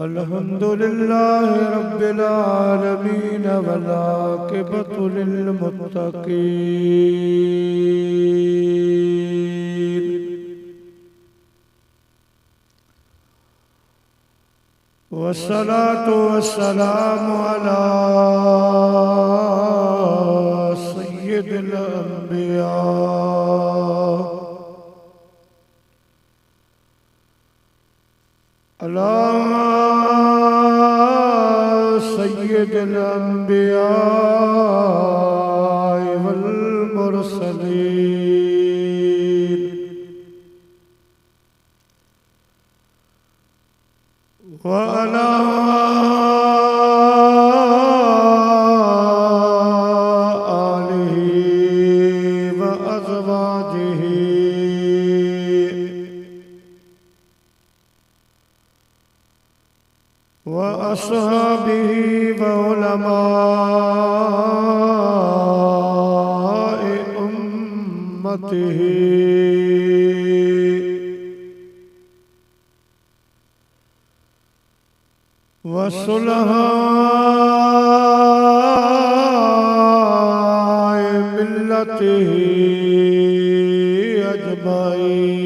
अल्हम्दुलिल्लाहि रब्बिल आलमीन वल आक़िबतु लिल मुत्तक़ीन। वस्सलातु वस्सलामु अला सय्यिदिल अंबिया अला सय्यिदिल अंबिया वल मुरसलीन व अला आलिही व अज़वाजिही व अस्हाबिही व उलमाए उम्मतिही व सुलहाए मिल्लतिही अजमाईन।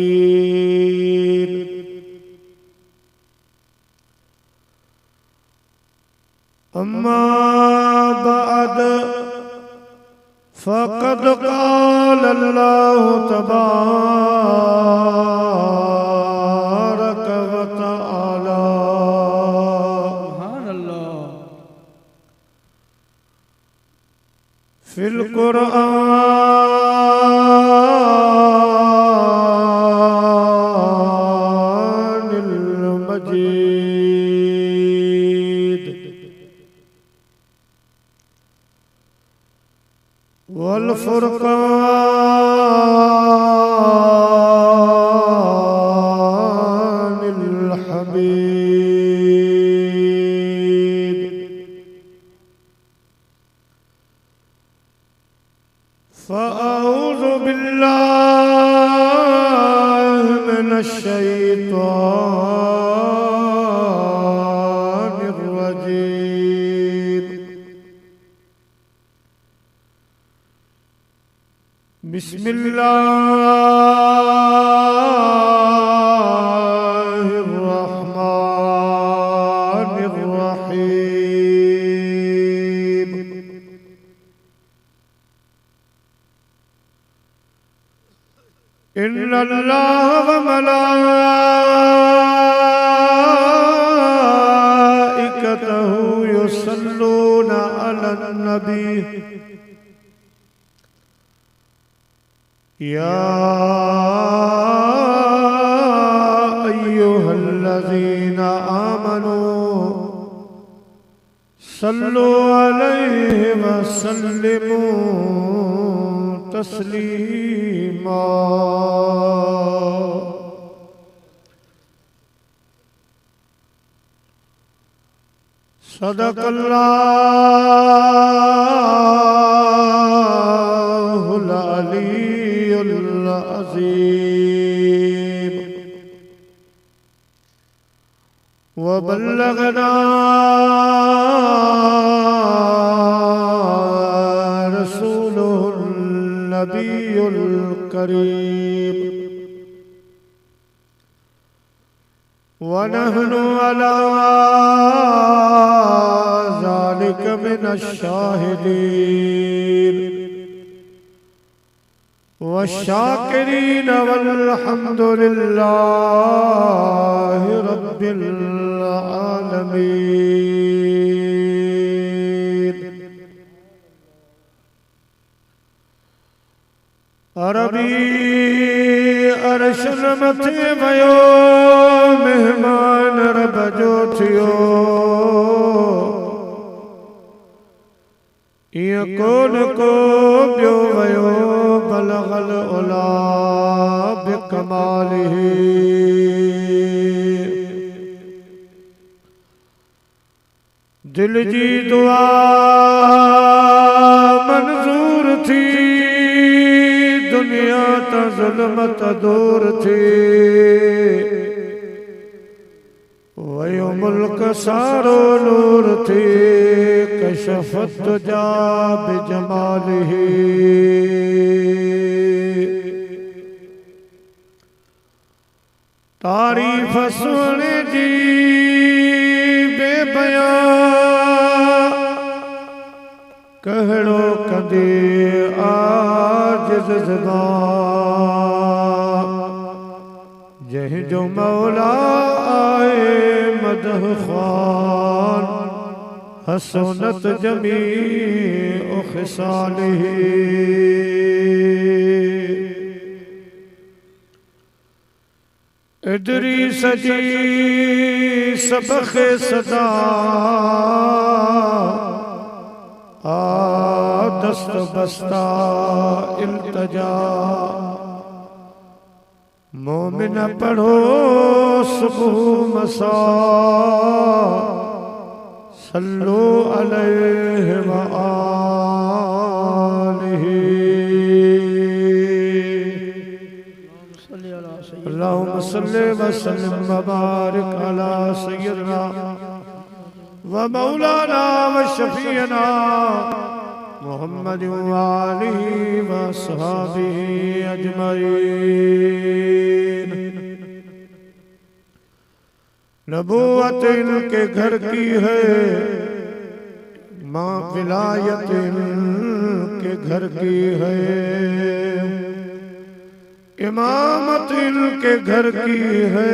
अम्मा बाद फ़क़द क़ाल अल्लाहु तबारक व तआला फिल कुरआनिल मजीद वल फुरक़ानिल हमीद। फ़अऊज़ु बिल्लाहि मिनश शैतानिर रजीम। बिस्मिल्लाहिर रहमानिर रहीम। इन्नल्लाह व मलाइकतहु युसल्लूना अलन नबी या अय्युहल्लज़ीना आमनू सल्लु अलैहि व सल्लिमू तस्लीमा। सदक़ल्लाहुल अलीयुल अज़ीम व बल्लगना रसूलुहुन नबियुल करीम व नहनु अला ज़ालिका मिनश शाहिदीन व शाकिरीन वल्हम्दुलिल्लाहि रब्बिल आलमीन। अरबी अर्शन मथे वयो मेहमान रब जो थियो इं कोन को ॿियो वयो बलगल उला बिकमालिही। दिल जी दुआ मंजूर थी दुनिया ता ज़ुल्मत दूर थी वयो मुल्क सारो नूर थी कशफत तुजा बिजमालिही तारीफ सुने जी बेबयां कहड़ो कदे आजिज़ ज़बान जह जो मौला आए मदह ख़्वान हसनत जमी खिसालिही इदरीस जी सबख़ सदा दस्त बस्ता इल्तजा मोमिन पढ़ो सुबह मसा सल्लु अलैहि व आलिही अल्लाहुम्मा सल्लि व सल्लिम व बारिक अला सय्यिदना व मौलाना व शफीअना मुहम्मद व आलिहि व अस्हाबिहि अजमईन। नबूवत इनके घर की है माँ विलायत इनके घर की है इमामत इनके घर की है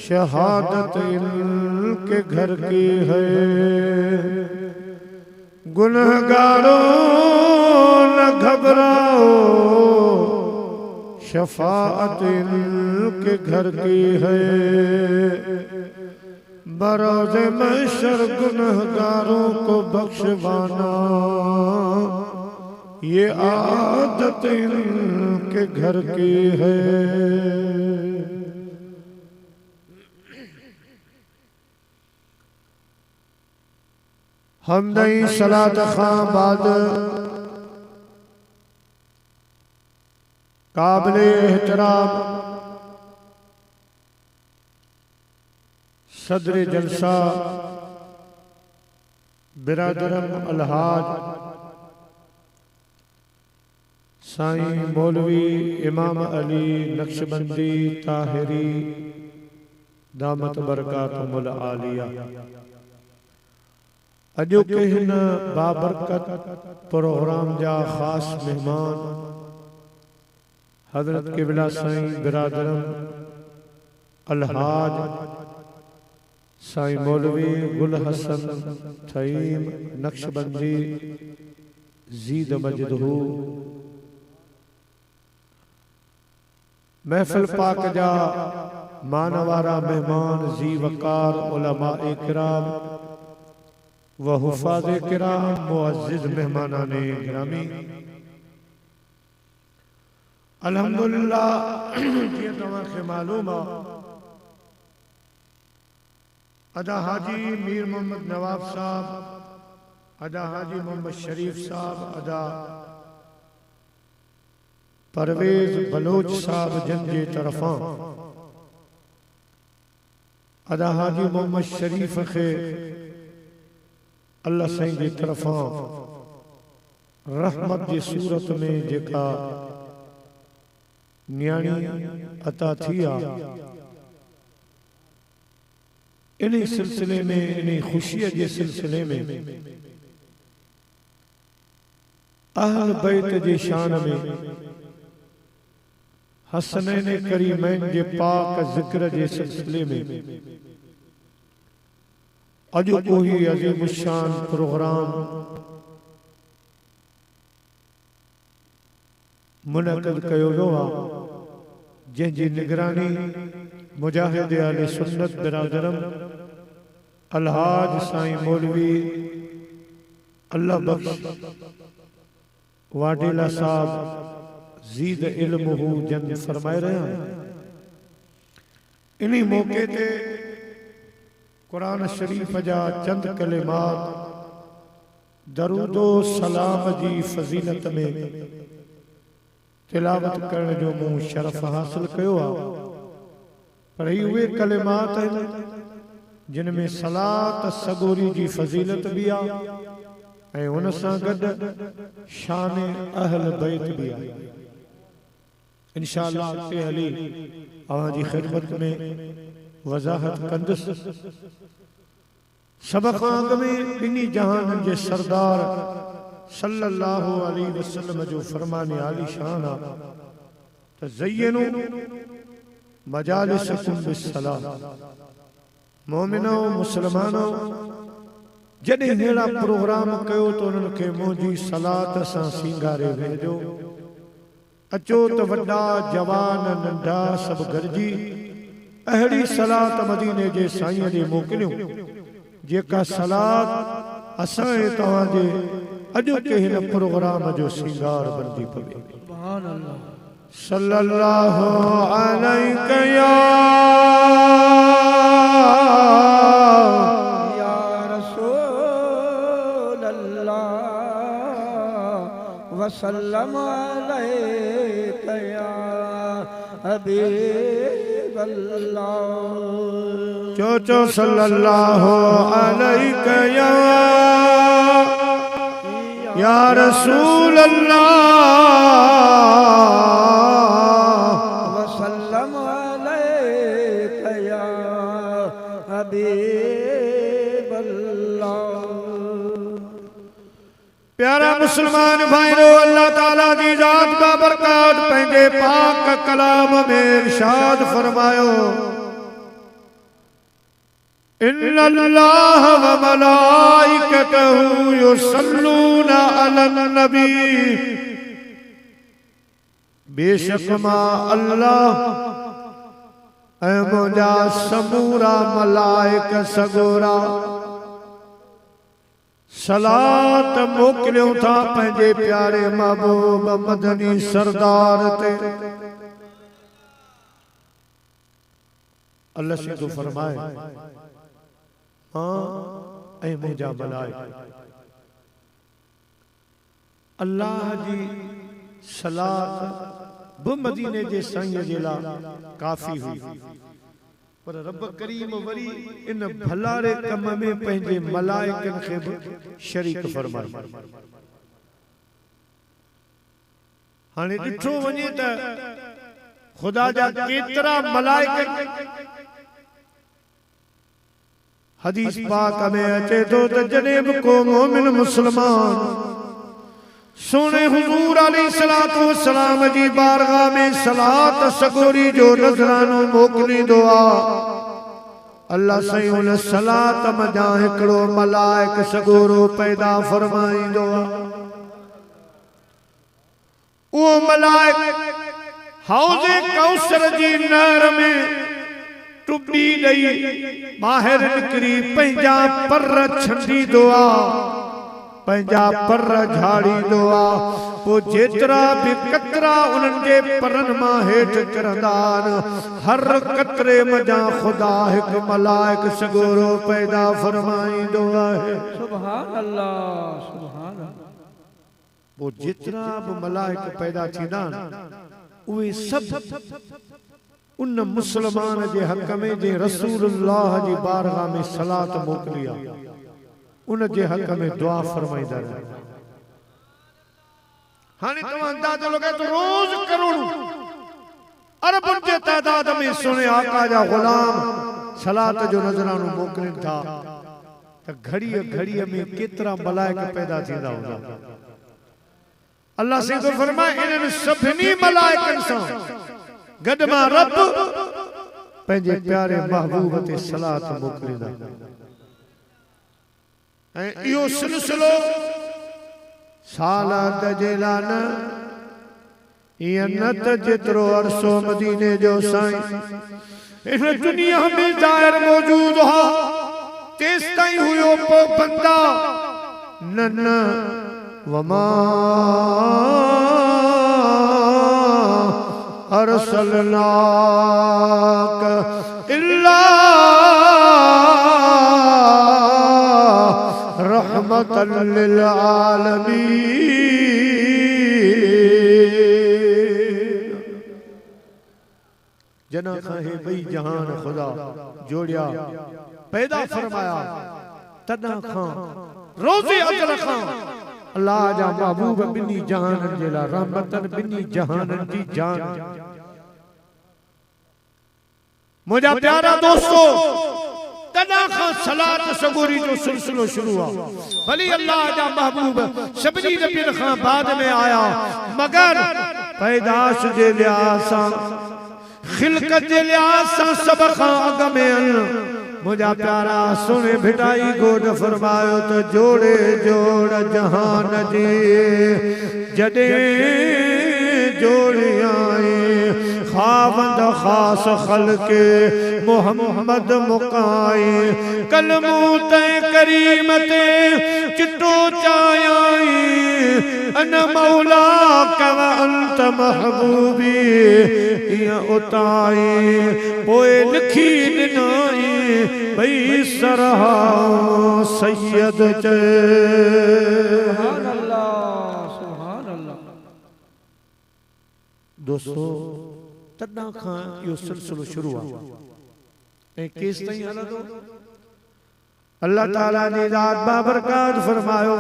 शहादत इनके घर की है गुनहगारों न घबराओ शफाअत इनके घर की है बरोज़े महशर गुनहगारों को बख्शवाना ये आदत इनके घर की है। हमदई सलात खां बाद काबिल एहतराम सदर जलसा बिरादरम अलहाज साईं मौलवी इमाम अली नक्शबंदी ताहिरी दामत बरकातुहुल आलिया अजो के हिन बाबरकत प्रोग्राम जा खास मेहमान हजरत क़िबला साईं बिरादरम अलहाज साईं मौलवी गुल हसन थईम नक्शबंदी जीद मजदहू महफिल पाक जा मानवारा मेहमान जी वकार उलमा इकराम व हुफाज़ किराम मुअज़्ज़िज़ मेहमानाने गिरामी अल्हम्दुलिल्लाह जिया तव्हांखे मालूम आहे अदा हाजी मीर मोहम्मद नवाब साहब अदा हाजी मोहम्मद शरीफ साहब अदा परवेज बलोच साहब जन जे तरफां अदा हाजी मोहम्मद शरीफ खे अल्लाह साईं जी तरफां रहमत जी सूरत में जेका न्याणी अता थी आहे इन्हीं सिलसिले में इन्हीं खुशी के सिलसिले में अहल बैत जी शान में हसनैन करीमैन जे पाक जिक्र जे सिलसिले में अज कोई अजीम शान प्रोग्राम मुनक़िद कयो वियो आहे जंहिंजी निगरानी मुजाहिद अहले सुन्नत बिरादरम अलहाज साईं मौलवी अल्लाह बख्श वाडीला साहब जीद इल्महू जन फरमाए रहे हैं। इन्हीं मौके ते कुरान शरीफ जा चंद कलिमात दरूदो सलाम जी फजीलत में तिलावत करण जो मूं शरफ हासिल कयो आहे पर ही उहे कलिमात आहिनि जिनमें सलात सगोरी जी फजीलत भी आ ऐं उन सां गॾु शान अहल बैत भी आ। इंशाअल्लाह अॻिते हली अवां जी ख़िदमत में वज़ाहत कंदुसि। सब खां अॻु में ॿिन्ही जहाननि जे सरदार सल्लल्लाहु अलैहि वसल्लम जो फरमान आली शान आ त ज़य्यनु मजालिसकुम बिस्सलाह। मोमिनो मुसलमानो जॾहिं अहिड़ा प्रोग्राम कयो त उन्हनि खे मुंहिंजी सलात सां सींगारे वेझो। अचो त वॾा जवान नंढा सभु गॾिजी अहिड़ी सलात मदीने जे साईं ॾे मोकिलियूं जेका सलात असां तव्हांजे अॼोके हिन प्रोग्राम जो सींगार बणिजी पवे। सुभान अल्लाह। सल्लल्लाहु अलैहि या रसूल अल्लाह वसल्लम अलैका या हबीब अल्लाह। चो सल्लल्लाहु अलैका या रसूल अल्लाह वसल्लम अलैका या हबीब अल्लाह। प्यारा मुसलमान भाइयों, अल्लाह ताला जी जात का बरकत पंहिंजे पाक कलाम में इरशाद फरमायो, इन्नल्लाह व मलाइकतहु युसल्लूना अलन नबी। बेशक मां अल्लाह ऐं मुंहिंजा समूरा मलाइक सगोरा सलात मोकिलियूं था पंहिंजे प्यारे महबूब मदनी सरदार ते। अल्लाह से तो फरमाए ऐं मुंहिंजा मलाइक। अल्लाह जी सलात बि मदीने जे साईं जे लाइ काफ़ी हुई, पर रब करीम वरी इन भलारे कम में पंहिंजे मलाइकनि खे बि शरीक फरमाई। हाणे ॾिठो वञे त ख़ुदा जा केतिरा मलाइक हदीस पाक में अचे तो जॾहिं बि को मोमिन मुसलमान सोने हुजूर अलैहिस्सलातु वस्सलाम जी बारगाह में सलात सगोरी जो नज़रानो मोकिलींदो आ, अल्लाह साईं उन सलात मजां हिकिड़ो मलाइक सगोरो पैदा फरमाईंदो आ। उहो मलाइक हौज़े कौसर जी नहर में टुबी ॾेई ॿाहिरि निकिरी पंहिंजा पर छंडींदो आ, पंहिंजा पर झाड़ींदो आ। पोइ जेतिरा बि कतरा उन्हनि जे परनि मां हेठि किरंदा आहिनि, हर कतरे मजां ख़ुदा हिकु मलाइक सगोरो पैदा फरमाईंदो आहे। सुभान अल्लाह, सुभान अल्लाह। पोइ जेतिरा बि मलाइक पैदा थींदा उहे सभु उन मुसलमान जे हक़ में जे रसूलुल्लाह जी बारगाह में सलात मोकिली आहे उन जे हक़ में दुआ फरमाईंदा रहे। हाणे तव्हां अंदाज़ो लॻायो त रोज़ करोड़ों अरबनि जे तादाद में सुने आका जा गुलाम सलात जो नज़रानो मोकिलीनि था त घड़ीअ घड़ीअ में केतिरा मलाइक पैदा थींदा हूंदा। अल्लाह से तो फरमाए इन्हनि सभिनी मलाइकनि सां गॾु मां रब पंहिंजे प्यारे महबूब ते सलात मोकिलींदा। ऐं इहो सिलसिलो सालात जे लाइ न ईअं न त जेतिरो अरसो मदीने जो साईं इन दुनिया में ज़ाहिर मौजूद हो तेसि ताईं हुयो पोइ बंदा न न वमा अरसलनाक इल्ला रहमतल लिल आलमीन। जना खां हे बई जहान खुदा जोड़िया पैदा फरमाया तदा खां रोज़े अजर खां अल्लाह जा महबूब बिनी जहानन जेला रहमतन बिनी जहानन जी जान मुझा प्यारा दोस्तों तदा खां सलात सगोरी जो सिलसिलो शुरू हुआ भली अल्लाह जा महबूब सभी नबी खां बाद में आया मगर पैदाश जे लिहाज सां खिलकत जे लिहाज सां सब खां अग में मुझा प्यारा सुने भिटाई गोद फरमायो तो जोड़े जोड़ जहान जी जडे जोड़े आए खावंद खास खलके मोहम्मद मुकाए कलमू तय करीमते चिट्टो चायाई अन मौला कव अंत महबूबी या उताई पोए लिखी दिनाई भई सरहा सैयद चे सुभान अल्लाह दोस्तों तदा खां यो सिलसिलो शुरू हुआ ए केस तई हलंदो अल्लाह ताला ने ज़ात बाबरकात फरमायो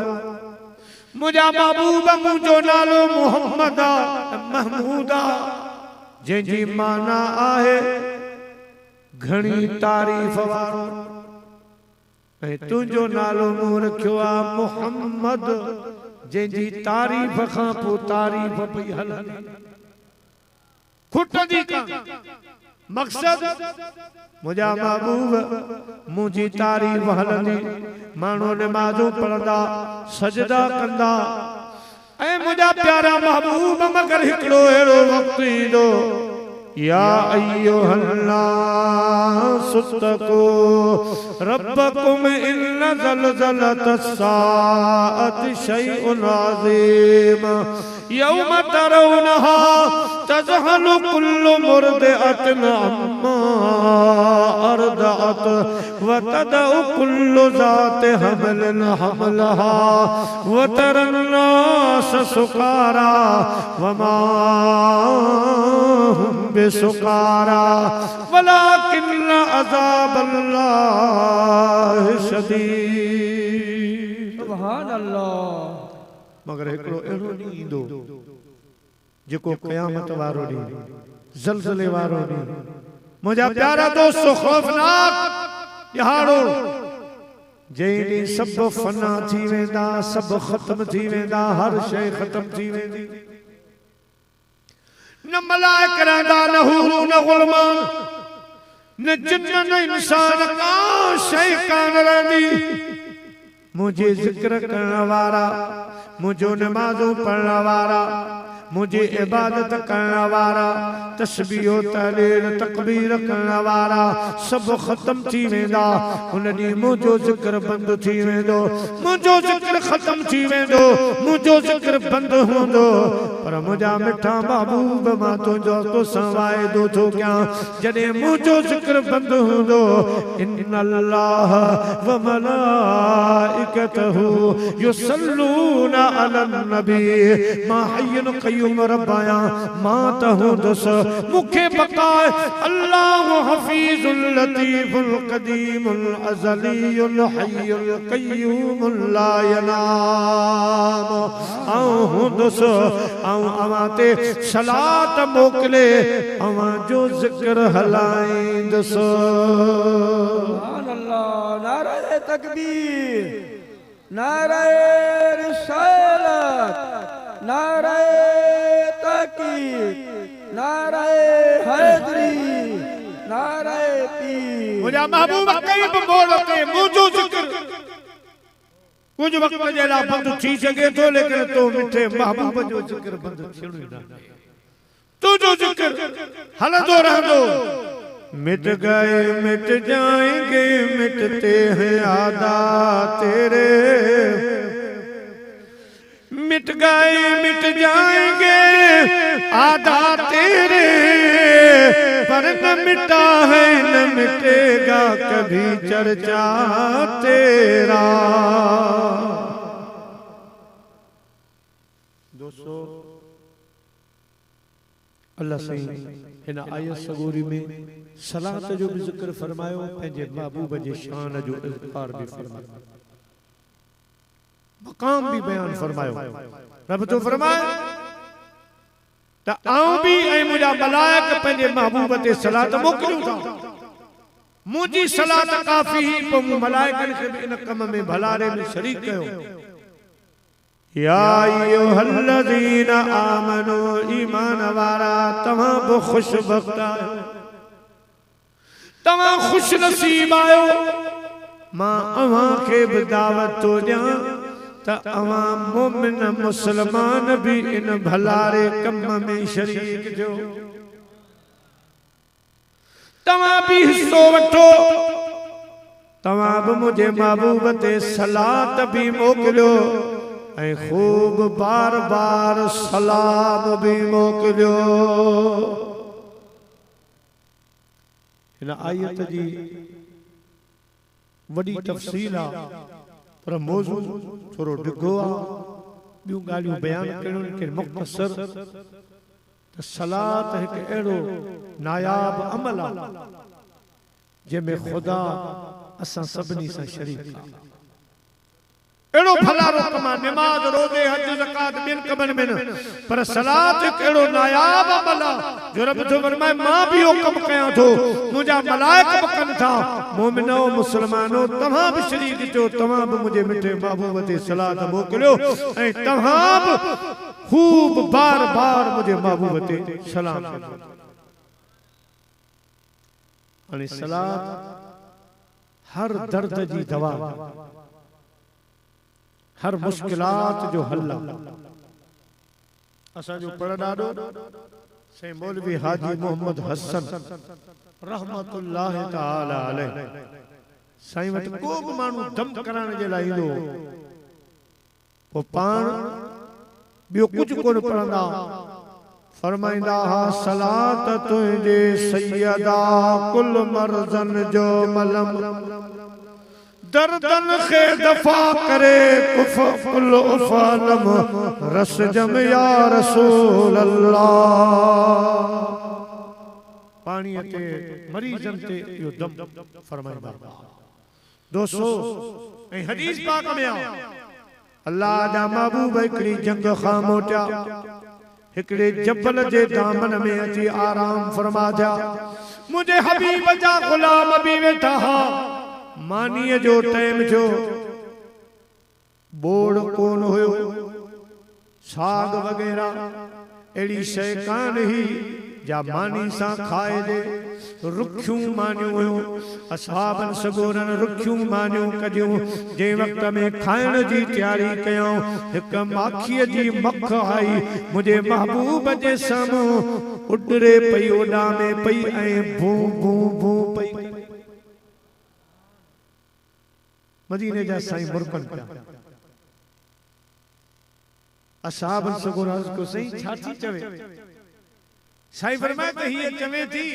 मुझा महबूब मुझो नालो मोहम्मद महमूदा जंहिंजी माना आहे घणी तारीफ़ वारो ऐं तुंहिंजो नालो मूं रखियो आहे मोहम्मद जंहिंजी तारीफ़ खां पोइ तारीफ़ पई हलंदी खुटंदी कां मक़सद मुझा महबूब मुंहिंजी तारीफ़ हलंदी माण्हू नमाज़ूं पढ़ंदा सजदा कंदा ऐं मुझा प्यारा महबूब मगर हिकिड़ो अहिड़ो वक़्तु ईंदो या अय्युहन्नास तक़ू रब्बकुम इन्न ज़लज़लतस्साअति शैउन अज़ीम यौम तरौनहा तज़हलु कुल्लु मुर्दिअतिन अम्मा अर्दअत व तदउ कुल्लु ज़ाति हम्लिन हमलहा व तरन्नास सुकारा वमा हुम बिसुकारा वलाकिन्न अज़ाबल्लाहि शदीद सुभान अल्लाह मगर एकड़ो एड़ो नी इंदो जेको क़यामत वारो नी ज़लज़ले वारो नी मुझा प्यारा दोस्तों खौफनाक यहाड़ो जैनी सब फना थी वेंदा सब खत्म थी वेंदा हर शय खत्म थी वेंदी न मलाइक रहंदा न हूर न गुलमान न जिन्न न इंसान का शय कान रहंदी मुझे जिक्र करण वारा मुझो नमाज़ों पढ़ण वारा मुझे इबादत करण वारा तस्बीह तहलील तकबीर करण वारा सब खत्म थी वेंदा उन ॾींहुं मुझो जिक्र बंद थी वेंदो मुझो जिक्र खत्म थी वेंदो मुझो जिक्र बंद हूंदो पर मुझा मिठा महबूब मां तुंहिंजो तोसां वाइदो थो कयां जॾहिं मुझो जिक्र बंद हूंदो इन्नल्लाह व मलाइकतहू युसल्लूना अलन नबी मां हय्युन क़य्यूम रब्बाया मां तहुदस मुखे बकाए अल्लाह हफीजुल लतीफुल कदीमुल अज़लियुल हय्युल क़य्यूम ला यनाम अहुदस अवाते सलात मोकले अवा जो जिक्र हलाइंदस सुभान अल्लाह नारे तकबीर नारे रिसालत नारे तकीर नारे हैदरी नारे पीर मुझा महबूब कई बोलते मुझो जिक्र कुछ वक्त जेला बंद थी सके तो लेकिन तो मिठे महबूब जो जिक्र बंद थियणो ना तू जो जिक्र हलंदो रहंदो मिट गए मिट जाएंगे मिटते हैं आदा तेरे मिट गए मिट जाएंगे आदा तेरे पर न मिटा है न मिटेगा कभी चर्चा तेरा दोस्तों अल्लाह सही इन आयत सगोरी में सलात जो भी जिक्र फरमायो पंहिंजे महबूब जे शान जो इज़हार भी फरमायो मकाम भी बयान फरमायो रब तो फरमाए त आऊं भी ऐं मुंहिंजा मलाइक पंहिंजे महबूब ते सलात मोकिलियूं था मुंहिंजी सलात काफ़ी पोइ मूं मलाइकनि खे बि इन कम में भलारे में शरीक कयो या अय्युहल्लज़ीना आमनू ईमान वारा तव्हां बि खुशबख्त आहियो तव्हां खुश नसीब आयो मां अव्हां खे बि दावत थो ॾियां त अव्हां मोमिन मुस्लमान भी इन भलारे कम में शरीक जो तव्हां भी हिस्सो वठो तव्हां भी मुझे महबूब ते सलात भी मोकिलियो ऐं खूब बार बार सलाम भी मोकिलियो इन आयत जी वडी तफसील आ पर मौजू थोड़ो डिगो आ बियूं ॻाल्हियूं बयान करणियूं के मुख़्तसर त सलात हिकु अहिड़ो नायाब अमल आ जंहिंमें ख़ुदा असां सभिनी सां शरीक आहे एड़ो भलारो कमा नमाज रोज़े हज ज़कात बिन कमन में पर सलात एक एड़ो नायाब अमल जो रब जो फरमाए मां भी ओ कम कया थो मुझा मलाइक बकन था मोमिनो मुसलमानो तव्हां भी शरीक जो तव्हां भी मुझे मिठे महबूब ते सलात मोकिलियो ऐं तव्हां भी खूब बार बार मुझे महबूब ते सलाम अने सलात हर दर्द जी दवा हर मुश्किलात जो हल असा जो पढ़ डाडो से मौलवी हाजी मोहम्मद हसन रहमतुल्लाह ताला अलैह साईं वट को भी मानू दम कराने जे लाइ ईंदो पो पाण बियो कुछ कोन पढ़ंदा फरमाइंदा हा सलात तुंहिंजे सैयदा कुल मर्ज़न जो मलम दर्दन खे दफा करे कुल उफालम रस जम या रसूल अल्लाह पानी ते मरीजन ते यो दम फरमाइंदा दोस्तों ऐं हदीस पाक में अल्लाह जा महबूब हिकड़ी जंग खां मोटिया हिकड़े जबल जे दामन में अची आराम फरमा दिया मुझे हबीब जा गुलाम भी वेठा हा मानी जो टाइम जो बोड़ कोन हुयो साग वगैरह एड़ी शय कान ही जा मानी सा खाए दे रुखियूं मानियूं हुयूं असहाबन सगोरन रुखियूं मानियूं कदियूं जे वक्त में खाइण जी तैयारी कयूं हिक माखीअ जी मख आई मुझे महबूब जे साम्हूं उडरे पई ओडा में पई ऐं भू भू भू पई मदीने जा साईं मुर्कन पिया असहाबन सगोरन को सही छाती चवे साईं फरमाए त हीअ चवे थी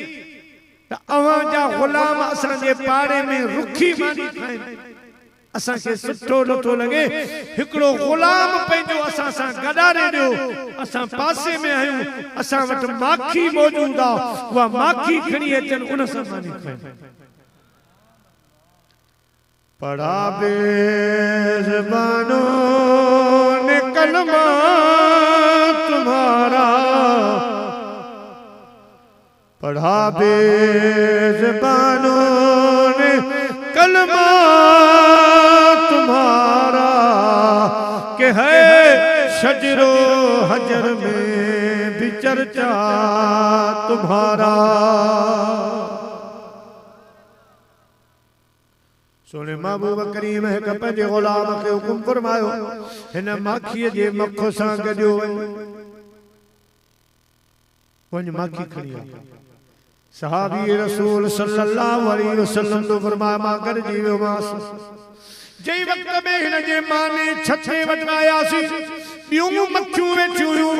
त अवां जा गुलाम असां जे पाड़े में रुखी मानी खाइन असां खे सुठो नथो लगे हिकड़ो गुलाम पंहिंजो असां सां गॾारे ॾियो असां पासे में आहियूं असां वटि माखी मौजूद आ उहा माखी खणी अचनि उन सां मानी खाइन पढ़ा बेज़बानों ने कलमा तुम्हारा पढ़ा बेज़बानों ने कलमा तुम्हारा के है शजरो हजर में भी चर्चा तुम्हारा सोने महबूब करीम है पंहिंजे गुलाम खे हुकुम फरमायो हिन माखीअ जे मख सां गॾियो वञ माखी खणी आ सहाबी रसूल सल्लल्लाहु अलैहि वसल्लम तो फरमाया मां गॾिजी वियोमांस जई वक्त में हिन जे माने छथे वटि आयासीं ॿियूं मखियूं वेठियूं हुयूं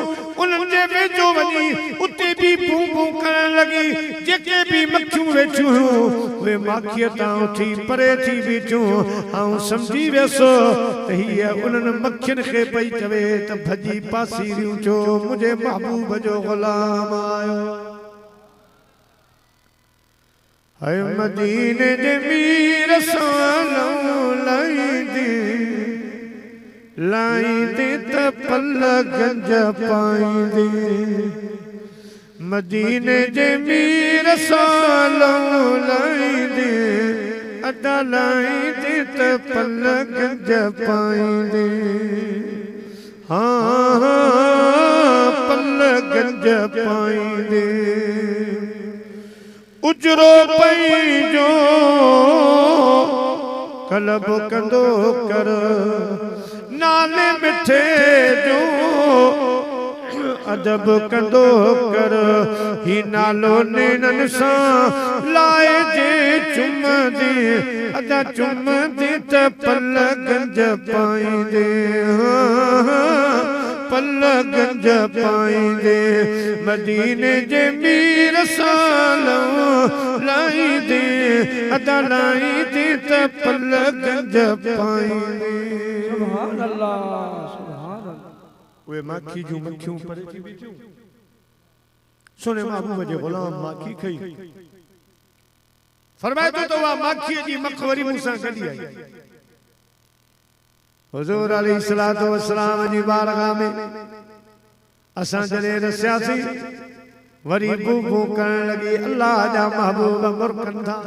उन्हनि जे वेझो वञी उते बि भूं भूं करण लॻी जेके बि मखियूं वेठियूं हुयूं उहे माखीअ तां उथी परे थी बीठियूं ऐं सम्झी वियसि त हीअ उन्हनि मखियुनि खे पई चवे त भॼी पासीरियूं छो मुंहिंजे महबूब जो ग़ुलाम आयो ऐ मदीने जे मीर सालों लाईंदे त पल गंज पाईंदे मदीने जे मीर सालों लाईंदे अदा लाईंदे त पल गंज पाईंदे हाँ पल गंज पाईंदे उजरो पैजो कलब कंदो कर नाले मिठे जो अदब कंदो कर ही नालो नैनन सा लाए जे चुम दे अदा चुम दे त पल गंज पाईंदे पल गंज पाईंदे मदीने जे मीर सालों लाईंदे अदा लाईंदे त पल गंज पाईंदे सुभान अल्लाह सुभान अल्लाह वे माखी जो मक्खियों पर थी बीठियूं सुने महबूब जे गुलाम माखी खई फरमाए तो वा माखी जी मखवरी मूसा कढी आई हुजूर अलैहिस्सलातु वस्सलाम जी बारगाह में असां जने रसियासी वरी बूबू करण लगी अल्लाह जा महबूब मुरकन था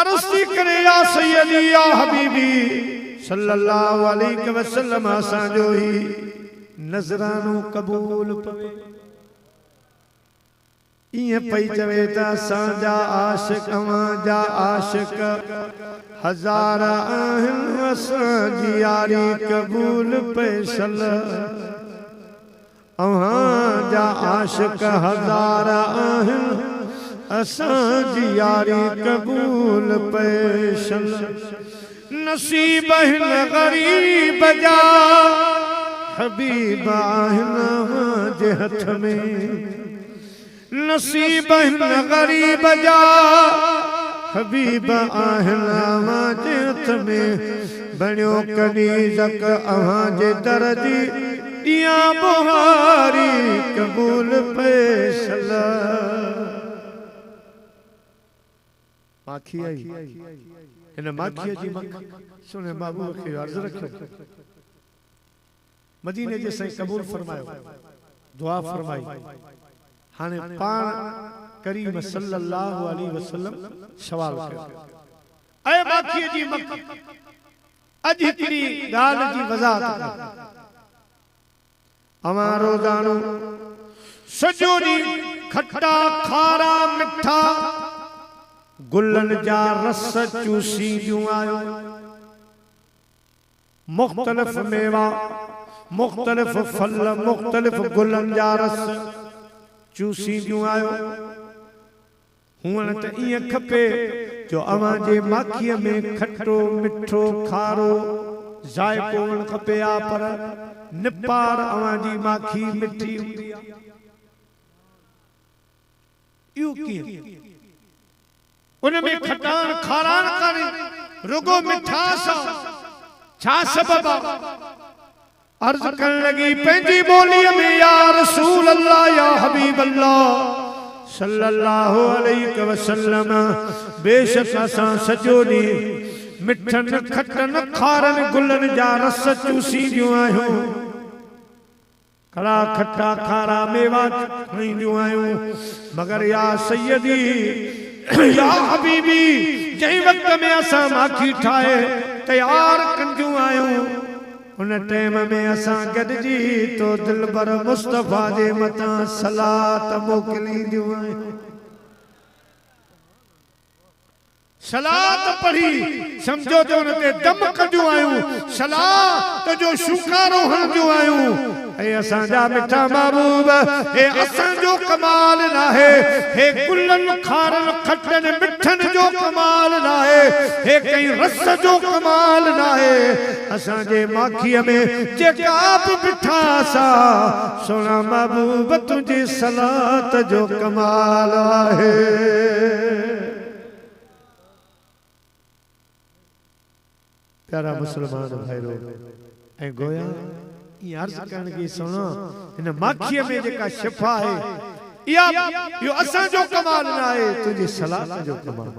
अर्ज़ करे या सैयदी या हबीबी सल्लल्लाहु अलैहि वसल्लम असां जो ही नजरानो कबूल पवे इए पई चवे त असां जा आशिक अवां जा आशिक हजार आहिन असां जी यारी कबूल पैसल अवां जा आशिक हजार आहिन असां जी यारी कबूल पैसल नसीब हिन गरीब जा हबीब आहिन जे हथ में नसीब हिन गरीब जा हबीब आहिन जे हथ में बणियो कनीज़क अवां जे दर जी दिया बुहारी कबूल पैसल माखी आई इन माखी जी मख सुने महबूब के अर्ज़ रखियो मदीने जे सही कबूल फरमायो दुआ फरमाई हाने पान करीम सल्लल्लाहु अलैहि वसल्लम सवाल कयो ऐ माखी जी मख अज हिकड़ी गाल जी वजाहत हमारो दानो सजो दी खट्टा खारा मिठा गुलन जा रस चूसी जूं आयो मुख्तलिफ मेवा मुख्तलिफ फल मुख्तलिफ गुलन जा रस चूसी जूं आयो हुअण त इएं खपे जो अवां जे माखीअ में खट्टो मिठो खारो जायको हुअण खपे आ पर निपार अवां जी माखी मिठी हूंदी आहे इहो कीअं उनमें खटान खारान काने रुगो मिठास छा सबब अर्ज करने लगी पंहिंजी बोलीअ में या रसूल अल्लाह या हबीब अल्लाह सल्लल्लाहु अलैहि वसल्लम बेशक असां सॼो ॾींहुं मिठन खटन खारन गुलन जा रस चूसी जूं आहियूं खड़ा खट्टा खारा मेवा खाईंदियूं आहियूं मगर या सैयदी या हबीबी जंहिं वक्त में असां माखी ठाहे तैयार कंदियूं आहियूं उन टाइम में असां गॾिजी तो दिलबर मुस्तफा जे मथां सलात मोकिलींदियूं आहियूं सलात पढ़ी समझो तो उन ते दम कंदियूं आहियूं सलात जो शुकारो हणंदियूं आहियूं ऐ असां जा मिठा महबूब हे असां जो कमाल नाहे हे गुलन खारन खटन मिठन जो कमाल नाहे हे कई रस जो कमाल नाहे असां जे माखीअ में जेका बि मिठासा सोना महबूब तुंहिंजी सलात जो कमाल आहे प्यारा मुसलमान भाईरो ऐं गोया अर्ज करण की सुनो इन माखीअ में जेका शिफा है या यो असा जो कमाल ना है तुझी सलात जो कमाल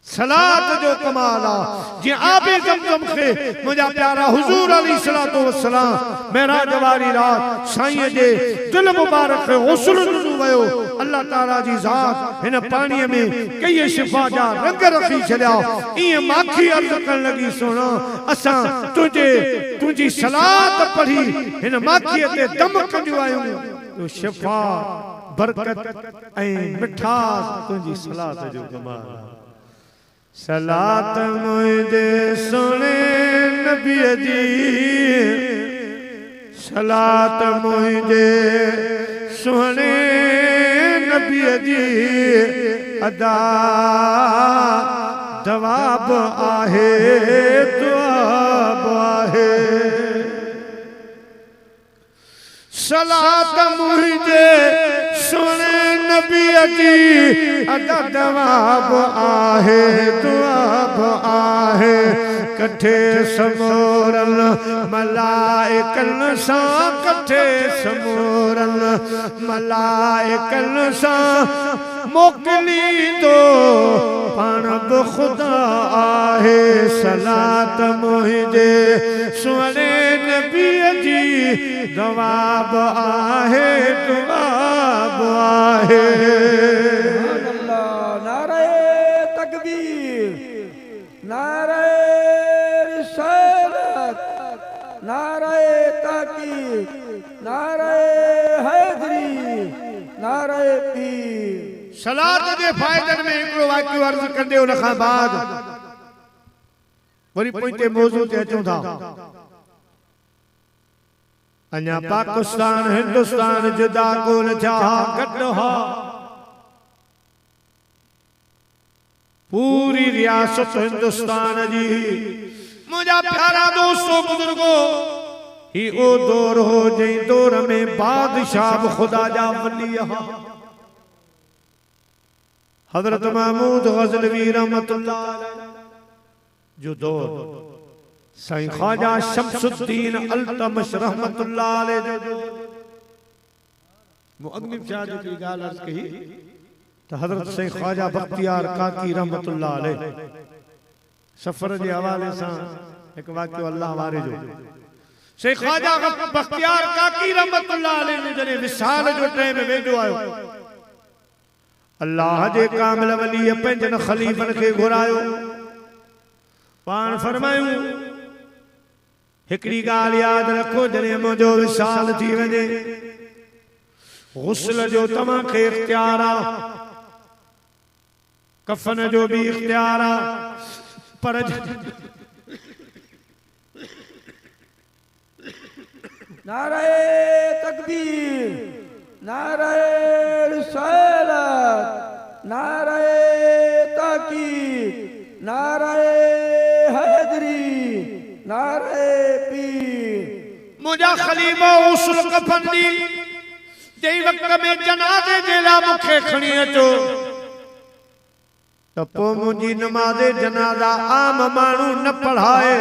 सलात जो कमाल आ जे आबे ज़मज़म खे मुझा प्यारा हुजूर अलैहिस्सलातु वस्सलाम मेराज वाली रात साईं जे दिल मुबारक खे गुस्ल नुज़ू वयो अल्लाह ताला जी ज़ात हिन पानी में कई शिफा जा रंग रखी छलिया ई माखी अर्ज करण लगी सोना असा तुझी सलात पढ़ी हिन माखी ते दम कंदियो आयूं तो शिफा बरकत ऐं मिठास तुझी सलात जो कमाल सलात मुझे सुने नबी जी सलात मुझे सुने नबी जी अदा जवाब आहे दुआब आहे सलात मुझे सुने नबी जी अदा जवाब आहे दुआब आहे कठे समोरन मलाइकन सा कठे समोरन मलाइकन सा मोकली दो पाण खुदा आहे सलात मुझे सुने नबी जी जवाब आहे दुआब आहे नारे तकबीर नारे रिसालत नारे ताकीद नारे हैदरी नारे पीर सलात जे फायदन में एकड़ो वाक्य अर्ज कंदे उन खां बाद वरी पोइते मौजू ते अचूं था अन्या पाकिस्तान हिंदुस्तान जुदा कोन छा गॾु हा पूरी रियासत हिंदुस्तान जी मुझा प्यारा दोस्तों बुजुर्गो ही ओ दौर हो जई दौर में बादशाह खुदा जा वली हा हजरत महमूद गजनवी रहमतुल्लाह अलैह जो दौर साईं ख्वाजा शमसुद्दीन अल्तमश रहमतुल्लाह अलैह जो मुअग्निब शाह जी गाल अर्ज कही तो हजरत साईं ख्वाजा बख्तियार काकी रहमतुल्लाह अलैह सफर के हवाले से एक वाक्य अल्लाह वारे जो साईं ख्वाजा बख्तियार काकी रहमतुल्लाह अलैह ने जने विसाल जो टाइम वेंदो आयो अल्लाह जे कामिल वली पंजन खलीफन के घुरायो पान फरमायूं हिकड़ी गाल याद रखो जने मुझो विसाल थी वने गुस्ल जो तमा के इख्तियार आ कफन जो भी इख्तियार आ पर नारे तकबीर नारे रिसालत नारे ताकीद नारे हैदरी नारे पीर मुझा खलीफा उसल कफन दी जई वक्त में जनाजे जेला मुखे खणी अचो तो पो मुझी नमाज़े जनाजा आम मानू न पढ़ाए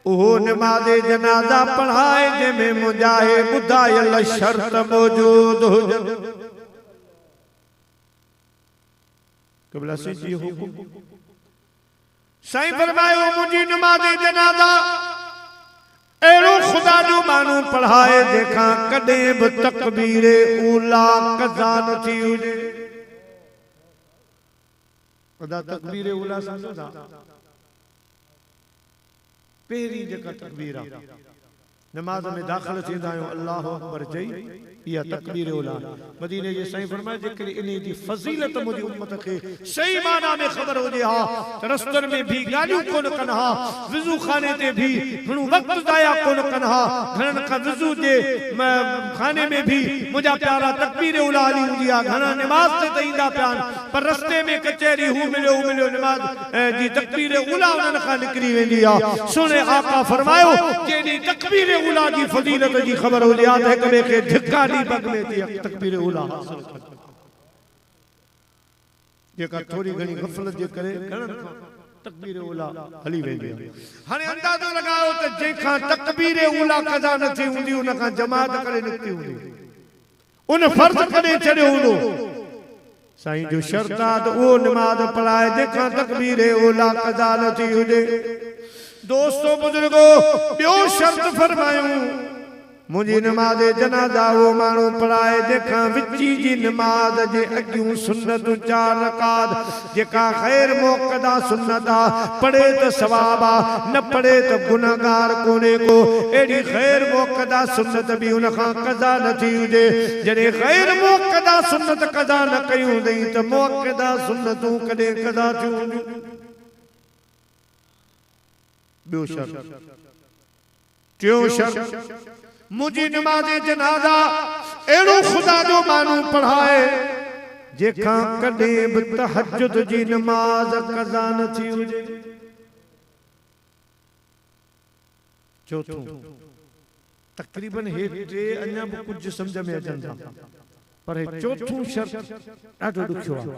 ओहो नमाज़े जनाजा पढ़ाए जंहिंमें मुजाहे बुधायल शर्त मौजूद हुजन क़िबला से जी हुकुम साईं फरमायो मुझी नमाज़े जनाजा एरो खुदा जो मानू पढ़ाए देखा कदे भी तकबीरे ऊला कज़ा न थी हुजे खुदा तकबीरे ऊला समझो था पहरी जगह तकबीरा नमाज में दाखिल थींदा आहियूं अल्लाह अकबर चई या तकबीर उला मदीने जे साईं फरमाए जेकर इने जी फजीलत मुजी उम्मत के सही माना में खबर हो जे हा रस्तन में भी गालियों कोन कन हा वजू खाने ते भी घणो वक्त जाया कोन कन हा घणन का वजू जे खाने में भी मुजा प्यारा तकबीर उला अली हुंदी आ घणा नमाज ते तईंदा प्यान पर रस्ते में कचहरी हु मिलियो नमाज जी तकबीर उला उनन खां निकरी वेंदी आ सुने आका फरमायो जेडी तकबीर उला जी फजीलत जी खबर हो जे आ कबे के धिक्का बगले तकबीर उला जेका थोड़ी घणी गफलत जे करे तकबीर उला हली वेंदी हाने अंदाजो लगाओ त जेखा तकबीर उला कदा न थी हुंदी उन का जमात करे निकती हुंदी उन फर्ज कदे चढ़ियो हूंदो साईं जो शर्त आहे त उहो नमाज़ पढ़ाए जेका तकबीर ओला कज़ा न थी हुजे। दोस्तों बुजुर्गो ॿियो शर्त फरमायूं मुझी नमाज़ जनाज़ा वो मानू पढ़ाए जेका विची जी नमाज जे अगियूं सुन्नत 4 रकात जेका खैर मुक़दा सुन्नत पढ़े तो सवाब न पढ़े तो गुनाहगार कोने को एड़ी खैर मुक़दा सुन्नत भी उन खां कज़ा न थी हुजे। जॾहिं खैर मुक़दा सुन्नत कज़ा न कयूं अथई त मुक़दा सुन्नतूं कॾहिं कज़ा थियूं। ॿियो शर्त टियों शर्त मुझी नमाज़ जनाज़ा एड़ो खुदा जो मानू पढ़ाए जेका कदे भी तहज्जुद जी नमाज कज़ा न थी हुजे। चौथों तकरीबन हे टे अञा भी कुछ समझ में अचन था पर चौथों शर्त ॾाढो ॾुखियो आहे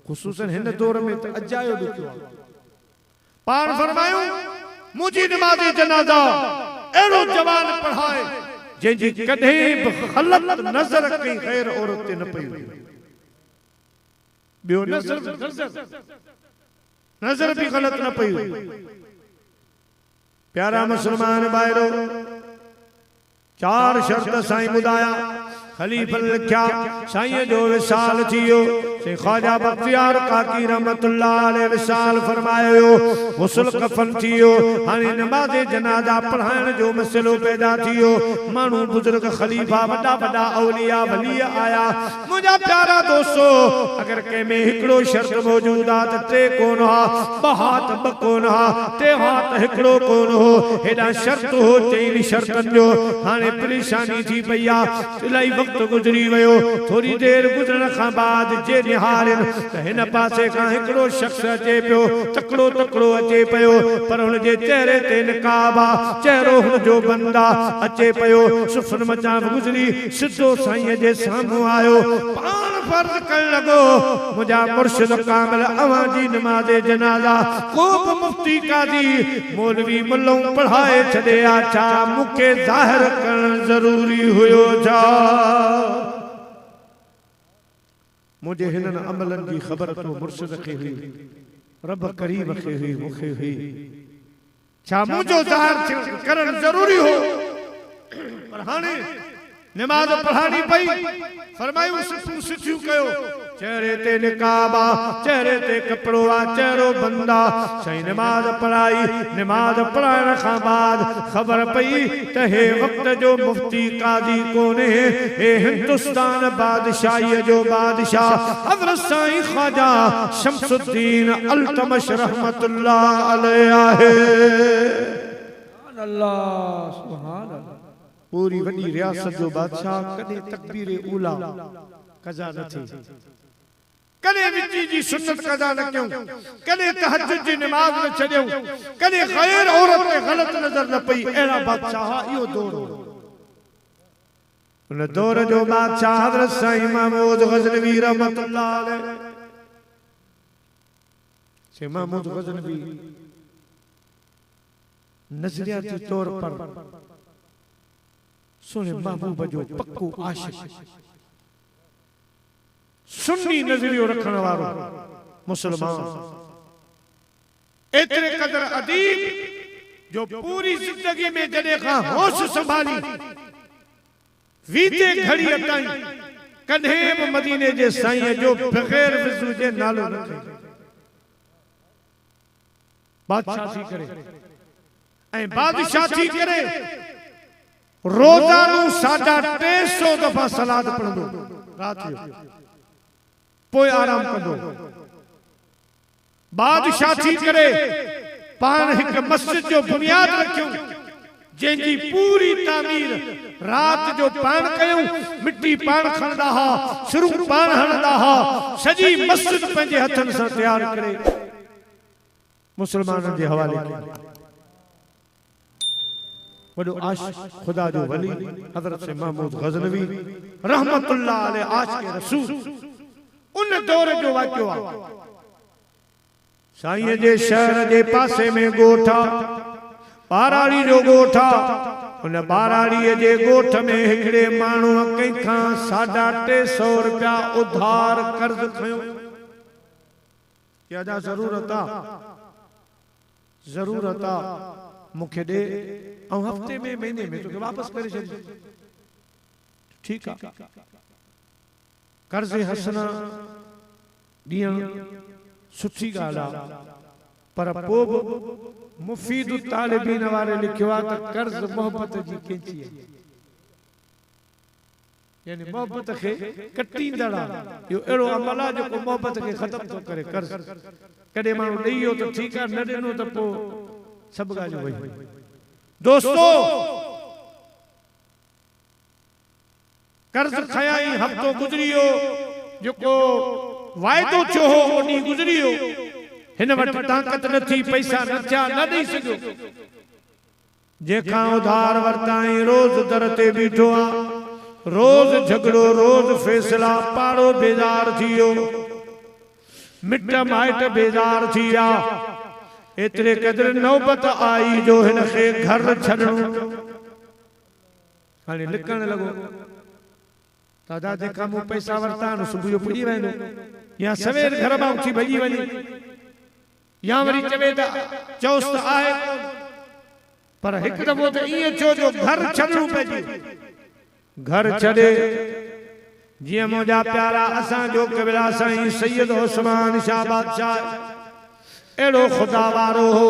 ख़ुसूसन हिन दौर में त अजायो ॾुखियो आहे। पाण फरमायूं मुझी नमाज़ जनाज़ा एड़ो जवान पढ़ाए जंहिंजी कॾहिं बि ग़लत नज़र कई ग़ैर औरत ते न पई। ॿियो नज़र भी ग़लत न पई। प्यारा मुसलमान भाइरो 4 शर्त साईं ॿुधाया खलीफा लिखिया साईं जो विसाल थियो से ख्वाजा बख्तियार काकी रहमतुल्लाह अलैहि विसाल फरमायो गुस्ल कफन थियो हाने नमाज़ जनाज़ा पढ़ाइण जो मसलो पैदा थियो। मानू बुजुर्ग खलीफा वडा वडा औलिया वली आया। मुझा प्यारा दोस्तों अगर के में हिकड़ो शर्त मौजूद आ त 3 कोन हा 2 हाथ 2 कोन हा 3 हाथ हिकड़ो कोन हो हेडा शर्त हो 3 शर्तन जो हाने परेशानी थी पई आ। इलाही वक्त गुजरी वयो थोड़ी देर गुजरण खां बाद जे निहारन त हिन पासे खां हिकड़ो शख्स अचे पियो तकड़ो तकड़ो अचे पियो पर हुन जे चेहरे ते निकाब आ चेहरो हुन जो बंदा अचे पियो सुफन मचा गुजरी सिधो साईं जे साम्हूं आयो। पाण फर्ज करण लगो मुझा मुर्शिद कामिल अवां जी नमाज़ जनाज़ा को भी मुफ्ती काजी मौलवी मुल्लों पढ़ाए छड़िया छा मुखे ज़ाहिर करण जरूरी हुयो छा। मुझे हिनन अमलन की खबर तो मुर्शिद खे हुई रब करीम खे हुई मुखे हुई छा मुझो ज़ाहिर करण जरूरी हो पर हाने नमाज पढ़ानी पई फरमायूं सिथियूं कयो चेहरे ते निकाब आ चेहरे ते कपड़ो आ चेहरो बंदा सही नमाज पढ़ाई। नमाज पढ़ाइण खां बाद खबर पई त हे वक्त जो मुफ्ती काजी कोने हे हिंदुस्तान बादशाही जो बादशाह हज़रत साईं ख्वाजा शमसुद्दीन अल्तमश रहमतुल्लाह अलैह आहे। अल्लाह सुभान अल्लाह पूरी वडी रियासत जो बादशाह कदे तकबीर ऊला कज़ा न थी कदे विची जी सुन्नत कज़ा न क्यों कदे तहज्जुद जी नमाज न छड्यो कदे गैर औरत पे गलत नजर न पई। एड़ा बादशाह इहो दौर उन दौर जो बादशाह हज़रत साईं महमूद गज़नवी रहमतुल्लाह अलैह से महमूद गज़नवी नजरियाती तौर पर सोने महबूब जो पक्को आशिक सुन्नी नजरियो रखण वारो मुसलमान एतरे कदर अदीब जो पूरी जिंदगी में जडे खां होश संभाली वीते घड़ी ताईं कदे भी मदीने जे साईं जो बगैर वज़ू जे नालो न खयो बादशाह थी करे ऐं बादशाह थी करे रोजानू 350 दफा सलाद पढ़ंदो रात जो पोइ आराम कंदो। बादशाह थी करे पान एक मस्जिद जो बुनियाद रखियो जंहिंजी पूरी तामीर रात जो पान कयूं मिट्टी पान खणदा हा शुरू पान हणदा हा सजी मस्जिद पंहिंजे हथन सां तैयार करे मुसलमाननि जे हवाले कई। वडो आशिक खुदा जो वली हजरत से महमूद गज़नवी रहमतुल्लाह अलैह आशिक रसूल उन दौर जो वाक़ियो आहे। साईं जे शहर जे पासे में गोठा पाराड़ी जो गोठा उन बाराड़ीअ जे ॻोठ में हिकिड़े माण्हूअ कंहिंखां 350 रुपया उधार कर्ज खयो। क्या ज़रूरत आहे, ज़रूरत आहे मूंखे ॾे ऐं हफ़्ते में महीने में तोखे वापसि करे छॾियो। ठीकु आहे, कर्ज़ हसना ॾियण सुठी ॻाल्हि आहे, पर पोइ बि मुफ़ीद तालिबीन वारे लिखियो आहे त कर्ज़ मोहब्बत जी कैंची आहे, यानी मोहब्बत खे कटींदड़ आहे। इहो अहिड़ो अमल आहे जेको मोहब्बत खे ख़तम थो करे। कर्ज़ कॾहिं माण्हू ॾेई वियो त ठीकु आहे, न ॾिनो त पोइ सभु ॻाल्हियूं वई। दोस्तो कर्ज़ खयाई, हफ़्तो गुज़री वियो, जेको वाइदो थियो हो ओॾी गुज़री वियो, हिन वटि ताक़त न थी, पैसा न थिया, न ॾेई सघियो। जंहिंखां उधार वरिताई रोज़ दर ते बीठो आहे, रोज़ झगड़ो, रोज़ फैसला, पाड़ो बेज़ार थी वियो, मिट माइट बेज़ार थी विया। एतिरे क़दुरु नौबत आई जो हिन खे घर छॾणो। हाणे लिकण लॻो, दादा जेका मूं पैसा वरिता आहिनि सुबुह जो पुॼी वेंदो, या सवेर घर मां उथी भॼी वञे, या वरी चवे त चओसि त आहे, पर हिकु दफ़ो त ईअं थियो जो घर छॾणो पइजी। घर छॾे जीअं मुंहिंजा प्यारा असांजो क़बिला साईं सैयद उस्मान शाह बादशाह एड़ो खुदा वारो हो,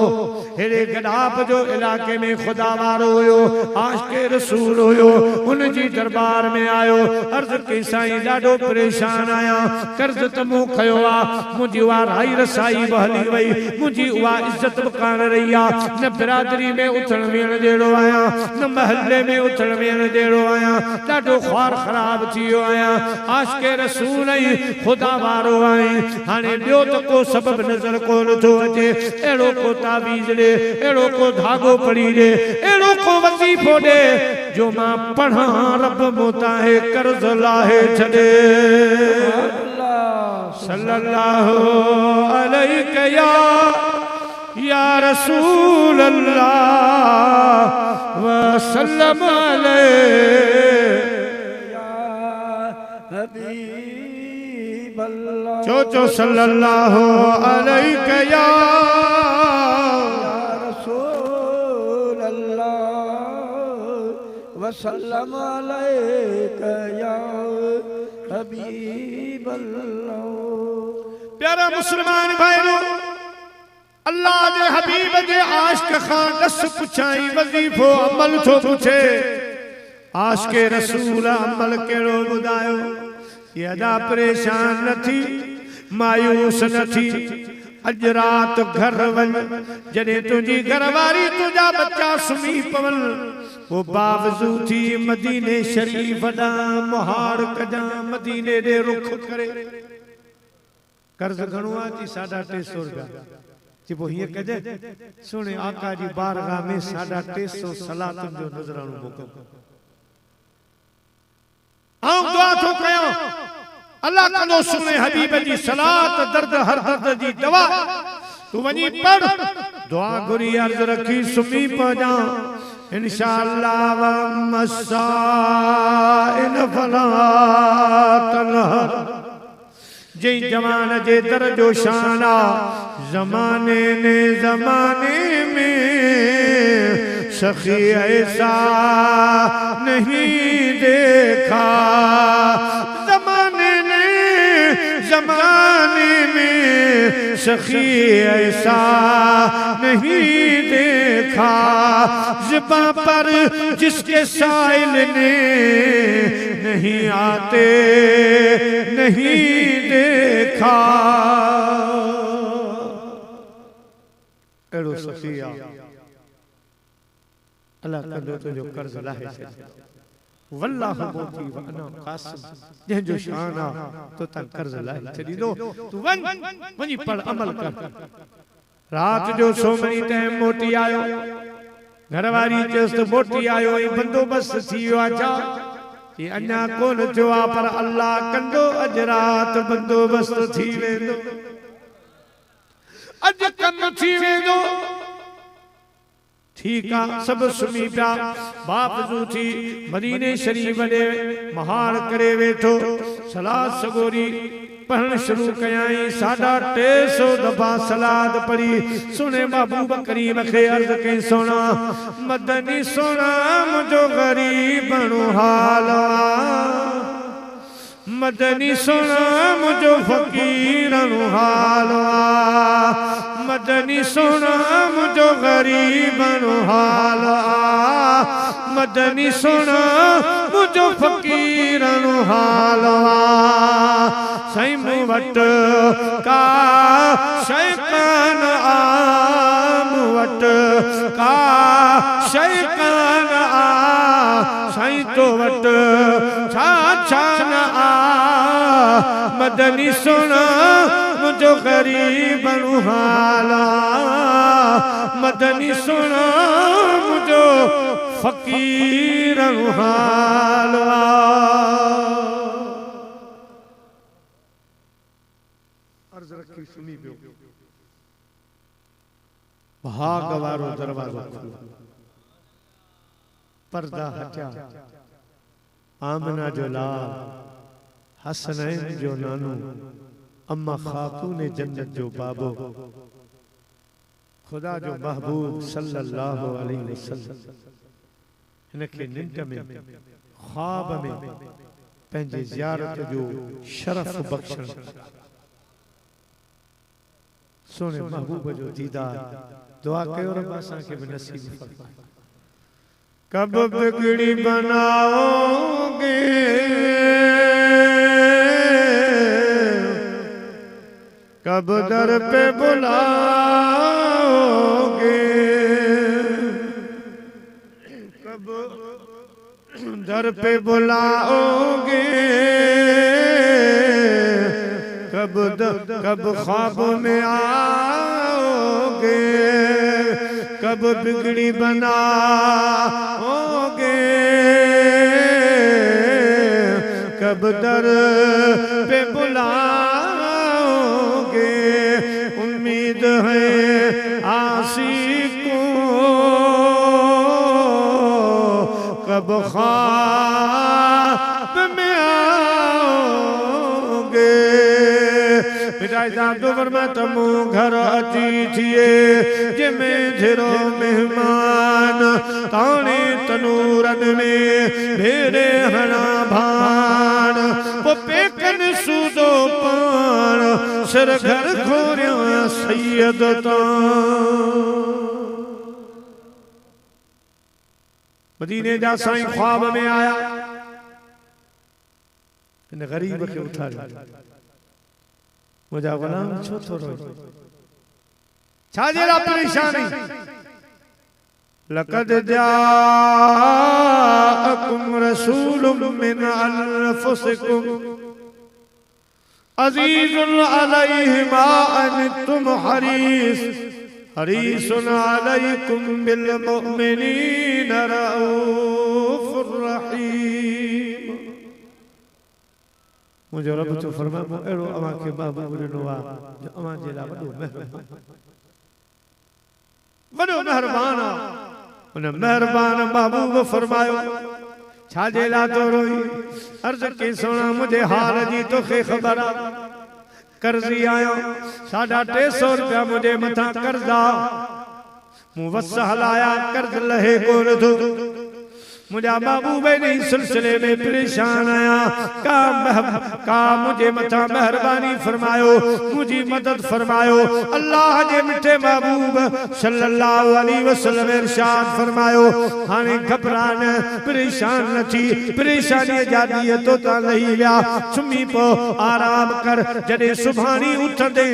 हेड़े गडाप जो इलाके में खुदा वारो हुयो, आशिक़े रसूल हुयो। उन जी दरबार में आयो, अर्ज़ कई साईं ॾाढो परेशान आया, कर्ज़ त मूं खयो आ, मुंहिंजी उहा राई रसाई बि हली वई, मुंहिंजी उहा इज़त बि कान रही आहे, न बिरादरी में उथण वेहण जहिड़ो आहियां, न महल्ले में उथण वेहण जहिड़ो आहियां, ॾाढो ख्वार ख़राब थी वियो आहियां, आशिक़े रसूल ऐं खुदा वारो आहीं। हाणे ॿियो त को सबब नज़र कोन थो अचे, एड़ो को तावीज़ ॾे, एड़ो को धागो पड़ी ॾे, एड़ो को वज़ीफ़ो ॾे जो मां पढ़ां, रब मूं तां कर्ज़ लाहे छॾे। सल्लल्लाहु अलैहि या रसूल अल्लाह व सल्लम अलैहि या हबीब अल्लाह। चो सल्लल्लाहु अलैहि या रसूल अल्लाह व सल्लम अलैहि या हबीब अल्लाह। प्यारा मुसलमान भाइयों, अल्लाह जे हबीब जे आशिक़ खां दस पुछाई वज़ीफ़ो अमल थो पुछे, आशिक़े रसूल अमल कहिड़ो ॿुधायो। ये अदा परेशान न थी, मायूस न थी, अज रात घर वञ, जॾहिं तुंहिंजी घरवारी तुंहिंजा बच्चा सुम्ही पवन, वो बावजूद थी मदीने शरीफ ॾांहुं मुहार कजां, मदीने ॾे रुख करे। कर्ज़ घणो आहे जी 350 रुपया, जी पोइ हीअं कजे सुणे आका जी बारगाह में 350 सलातुनि जो नज़रानो मोकिल। आऊं दुआ थो कयां, अल्लाह कंदो सुने हबीब जी सलात, दर्द हर दर्द जी दवा तू वञी पढ़, दुआ घुरी अर्ज़ रखी सुम्ही पजां इंशाअल्लाह। व मसाइन फला तनहर, जै जवान जे दर जो शान आ, ज़माने ने ज़माने में सखी ऐसा नहीं देखा, ज़माने ने ज़माने में सखी ऐसा नहीं देखा, ज़ुबां पर जिसके साइल ने नहीं आते नहीं देखा। एड़ो सखी आ, अल्लाह कंदो तुंहिंजो कर्ज़ लाहे छॾे। वल्लाहु मोती व अना क़ासिम, जंहिंजो शान आ तो तां कर्ज़ लाहे छॾींदो। तू वञी पढ़, अमल कर। रात जो सोमणी टाइम मोटी आयो, घरवारी चयसि त मोटी आयो ऐं बंदोबस्त थी वियो आहे छा? कि अञा कोन थियो आहे, पर अल्लाह कंदो, अज रात बंदोबस्त थी वेंदो, अज कम थी वेंदो। ठीक आ सब सुमी पिया बाप जू थी मदीने शरीफ दे महान करे वेठो सलाद सगोरी पढ़न शुरू कयाई 350 दफा सलाद पढ़ी सुने महबूब करीम खे अर्ज के सोना मदनी सोना मुझो गरीब हाला मदनी सोना मुझो फकीर हाला मदनी सोना मुझो गरीब हाला मदनी सोना मुझो फकीर हाला सही मुवट का शैतान मुवट का शैतान सही तो वट छा छा न मदनी सोना मुझो गरीब हाला मदनी सोना मुझो फकीर हाला अर्ज रखी सुनी पियो भाग वारो दरवाजो खुलो पर्दा हटिया आमना जो लाल हसनैन जो नानू अम्मा खातून जन्नत जो बाबो खुदा जो महबूब सल्लल्लाहु अलैहि वसल्लम इनके निंद में ख्वाब में पंहिंजे ज़ियारत जो शरफ बख्शण सोने महबूब जो दीदार दुआ कयो रब असां के भी नसीब फरमाए कब बिगड़ी बनाओगे कब दर पे बुलाओगे कब दर पे बुलाओगे कब ख्वाब में आओगे कब बिगड़ी बनाओगे कब दर पे बुलाओगे उम्मीद है आशिकों कब ख्वाब में आओगे तमो घर अची थिए जंहिंमें झिरो मेहमान ताणे तनूरन में भेरे हणा भाण पो पेकन सूदो पाण सिर घर खोरिया सैयद मदीने जा साईं ख्वाब में आया इन गरीब के उठाया मुझा गुलाम छो थो रोई छाजेरा परेशानी लक़द जाअकुम रसूलुम मिन अनफुसिकुम अज़ीज़ुन अलैहि मा अनतुम हरीसुन अलैकुम बिल मुमिनीना रऊफुर रहीम मुझे रब तो फरमा एड़ो अमा के महबूब ॾिनो आ जो अमा जे ला वॾो मेहरबान आ उन मेहरबान महबूब फरमायो छाजे ला तो रोई अर्ज के सोना मुझे हाल जी तोखे ख़बर आ कर्जी आयो 350 रुपया मुझे मथा कर्जा मु वस हलाया कर्ज लहे कोन थो मुझा महबूब ने सिलसिले में परेशान आया का मुझे मथा मेहरबानी फरमायो मुझी मदद फरमायो अल्लाह जे मिठे महबूब सल्लल्लाहु अलैहि वसल्लम इरशाद फरमायो हाने घबरान परेशान न थी परेशानी जादी तो ता नहीं लिया सुमी पो आराम कर जदे सुभानी उठदे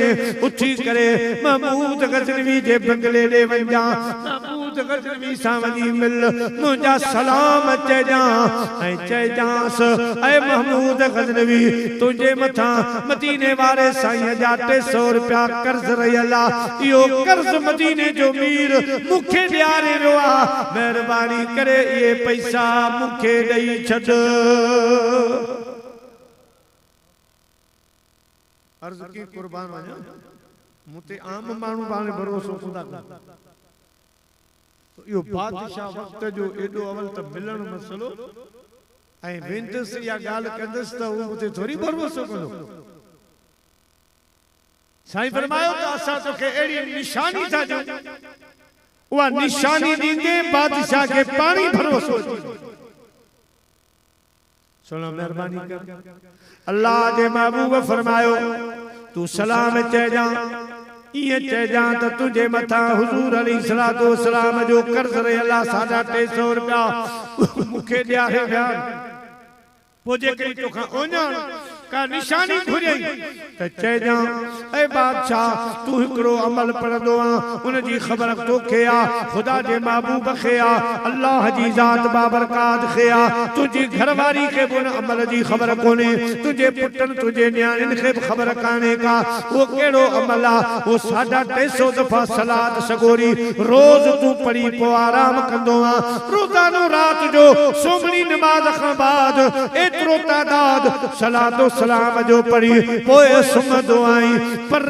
उठी करे महमूद गजनवी जे बंगले दे वंजा महमूद गजनवी सावनी मिल मुझा सलाम चेजांस ऐ महमूद गजनवी तुझे मथा मदीने वाले साईं जा 300 रुपया कर्ज रहियला यो कर्ज मदीने जो मीर मुखे ॾियारे वियो आ मेहरबानी करे ये पैसा मुखे ॾेई छॾ अर्ज की कुर्बान वञा मुते आम माण्हू पाणे भरोसो खुदा यो बादशाह वक्त जो एडो अवल त मिलन मसलो ऐं वेंदस या गाल कंदस त वो मुझे थोड़ी भरोसो करो साईं फरमायो त असा तो के एड़ी निशानी था जो वो निशानी दींदे बादशाह के पानी भरोसो सुनो मेहरबानी कर अल्लाह दे महबूब फरमायो तू सलाम चे जा ये चे जा त तुझे मथा हुजूर अलैहिस्सलातु वस्सलाम जो कर्ज रे अल्लाह 350 रुपया मुखे दिया है बयान पोजे कई तो खा ओना का निशानी घुरई त चे जा ए बादशाह तू हिकड़ो अमल पढ़दो उन जी खबर तोखे आ खुदा दे महबूब खे आ अल्लाह जी जात बाबरकात खे आ तुझी घरवारी के बुन अमल जी खबर कोने तुझे पुटन तुझे न्याणिन के खबर काने का वो केड़ो अमल आ वो 350 दफा सलात सगोरी रोज तू पढ़ी पो आराम कंदो आ रोजानो रात जो सुमनी नमाज खां बाद एतरो तादाद सलातो सलाम जो पढ़ी पोए सुमदो आई पर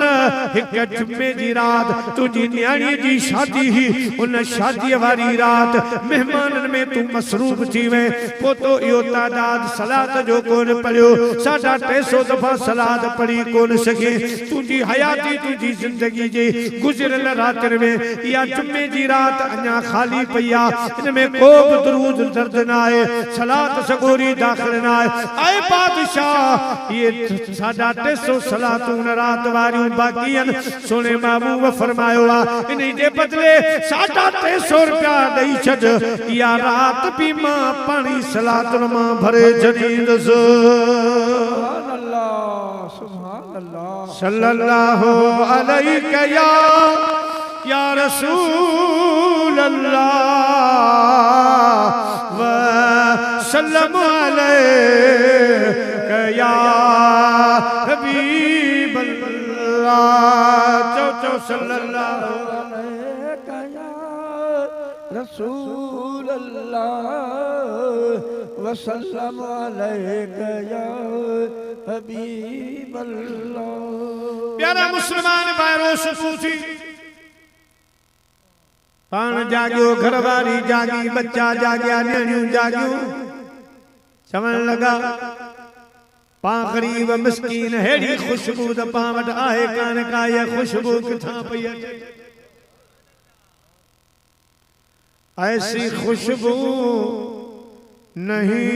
एक जुम्मे जी रात तुझी न्याणी जी शादी ही उन शादी वाली रात मेहमानन में तू मसरूफ थी वे पो तो यो तादाद सलात जो कोन पढ़ियो 350 दफा सलात पढ़ी कोन सके तुझी हयाती तुझी जिंदगी जी गुजरल रात में या जुम्मे जी रात अन्या खाली पया इनमें को दरूद दर्द ना आए सलात सगोरी दाखिल ना आए बादशाह ये 350 सलातूं रात वारियूं बाकियन सोने महबूब फरमायो आ इन्हीं जे बदले 350 रुपया दई छड या रात भी मां पानी सलातुन मां भरे जदीद सुभान अल्लाह सुभान अल्लाह सल्लल्लाहु अलैहि या रसूल अल्लाह व सल्लम अलैहि या हबीब अल्लाह चो सल्लल्लाहु अलैहि या रसूल अल्लाह व सल्लम अलैहि या हबीब अल्लाह प्यारा मुसलमान भाइयों सुबूती पान जागियो घरवारी जागी बच्चा जागया न्याणियों जागियो समझ लगा पा गरीब मिस्कीन हेड़ी खुशबू द पावट आहे कान का ये खुशबू किथा पई ऐसी खुशबू नहीं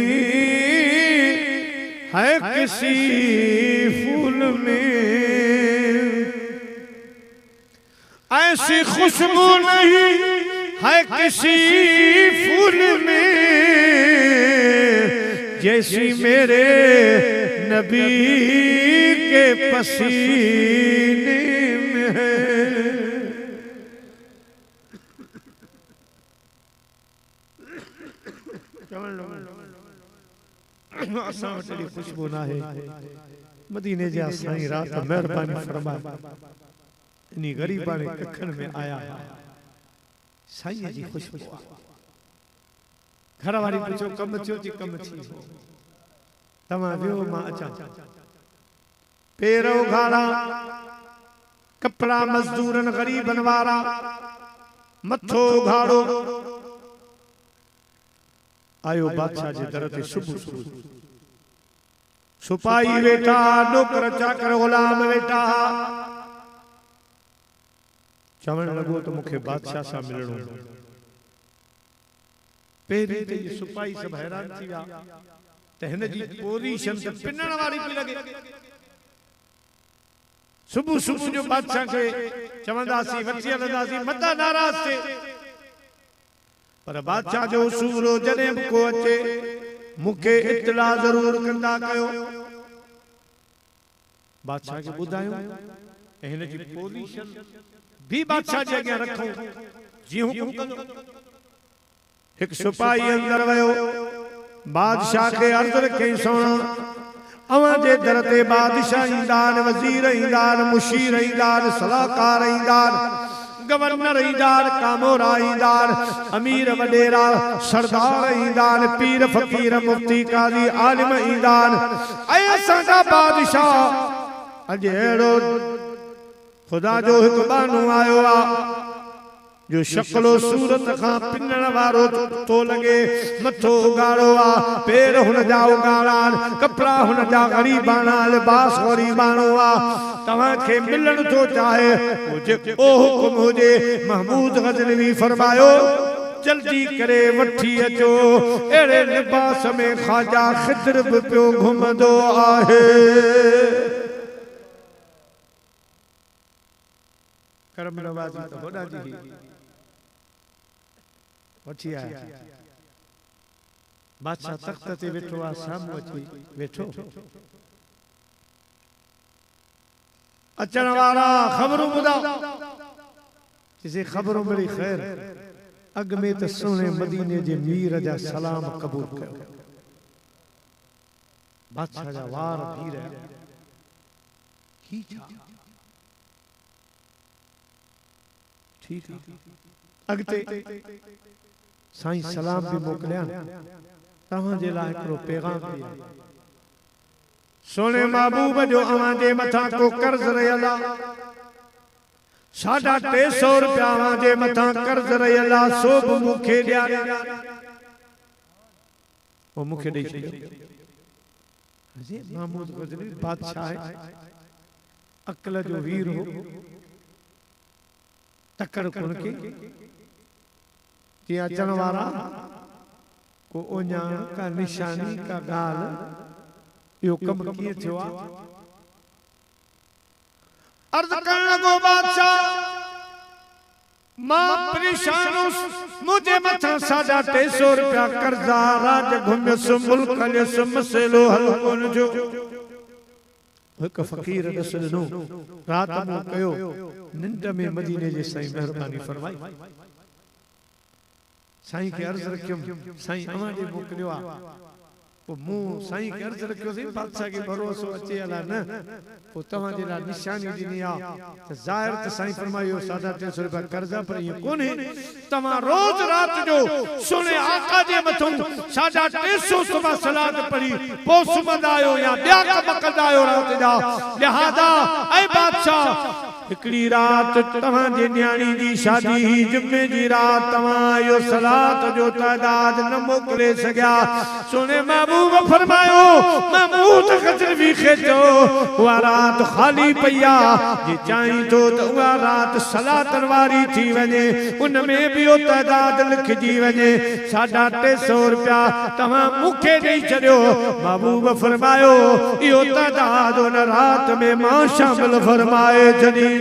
है किसी फूल में ऐसी खुशबू नहीं है किसी फूल में जैसी मेरे नबी के पसीने में है खुशबू ना है मदीने जा साईं रात मेहरबानी फरमा इन्हीं गरीबा ने कखन में आया साईं जी खुशबू घर वाली पूछो कम थियो जी कम थी तमा वियो मां अचा पेरो घाड़ा कपड़ा मजदूरन गरीबन वारा मथो घाड़ो आयो बादशाह जे दर ते सुबह सुबह सुपाई वेठा नौकर चाकर गुलाम वेठा चवण लगो तो मुखे बादशाह सा मिलणो पेरी ते सुपाई सब हैरान थी विया त हिन जी पोजीशन त पिनण वारी पई लगे सुबह सुबह जो बादशाह के चवंदासी वठी हलंदासी मता नाराज थे पर बादशाह जो सूरो जने को अचे मुखे इत्तला जरूर कंदा कयो बादशाह के बुधायो हिन जी पोजीशन भी बादशाह जे अगे रखो जी हुकुम कंदो एक सिपाही अंदर वयो बादशाह के अर्ज रखे सोना अवां जे दर ते बादशाह इंदान वजीर इंदान मुशीर इंदान सलाहकार इंदान गवर्नर इंदान कामोरा इंदान अमीर वडेरा सरदार इंदान पीर फकीर मुफ्ती काजी आलिम इंदान ऐ साडा बादशाह अजेड़ो खुदा जो एक बानू आयो आ जो शक्लो सूरत खां पिनण वारो तो लगे मथो गाड़ो आ पैर हुन जा उगाड़ा कपड़ा हुन जा गरीबाना लिबास गरीबानो आ तव्हां खे मिलण थो चाहे ओ हुकुम हुजे महमूद गजनवी फरमायो जल्दी करे वठी अचो एड़े लिबास में ख्वाजा खिदर भी पियो घुमंदो आहे करम नवाज़ी तो होड़ा जी वठी आया बादशाह तख्त ते वेठो आ साम्हूं अची वेठो अचण वारा ख़बरूं ॿुधा जिसे ख़बरूं मिली ख़ैर अग में त सोने मदीने जे मीर जा सलाम क़बूल कयो बादशाह जा वार थी रहिया ही छा ठीक अगते साईं सलाम भी मोकलिया तव्हां जे लाइ हिकिड़ो पैगाम दिया सोने महबूब जो अवां जे मथां को कर्ज रहियल आहे 350 रुपया अवां जे मथां कर्ज रहियल आहे सो बि मूंखे ॾियारियो वो मूंखे ॾेई छॾियो महमूद गजनवी बादशाह है अकल जो वीर हो तकड़ कुण के कि अचण वारा को ओञाण का निशानी का गाल यो कम किए थियो आ अर्ज करण लॻो बादशाह मां परेशान मुझे मथा 350 रुपया कर्जा राज घुमियस मुल्क हलियस मसइलो हल कोन जो एक फकीर दस ॾिनो रात में कयो निंड में मदीने जे साईं मेहरबानी फरमाई साईं के अर्ज रखियो साईं अवां जे मोकलियो आ वो मु साईं के अर्ज रखियो सी बादशाह के भरोसो अचे अला न वो तवां जे ला निशानी दिनी आ त जाहिर त साईं फरमायो 350 रुपया कर्जा पर ये कोने तवां रोज रात जो सुने आका जे मथों 350 सुबह सलात पढ़ी पो सुमंदायो या ॿिया कम कंदायो रात जा लिहाजा ऐ बादशाह हिकड़ी रात तवां जे न्याणी जी शादी जुमे जी रात तवां यो सलात जो तादाद न मोकले सघिया सोने महबूब फरमायो महमूद गजनवी खे चओ उहा रात खाली पईया जे चाहीं तो त उहा रात सलातन वारी थी वञे उन में भी ओ तादाद लिखजी वञे 350 रुपया तवां मूंखे ॾेई छॾियो महबूब फरमायो इहो तादाद उन रात में मां शामिल फरमाए जॾहिं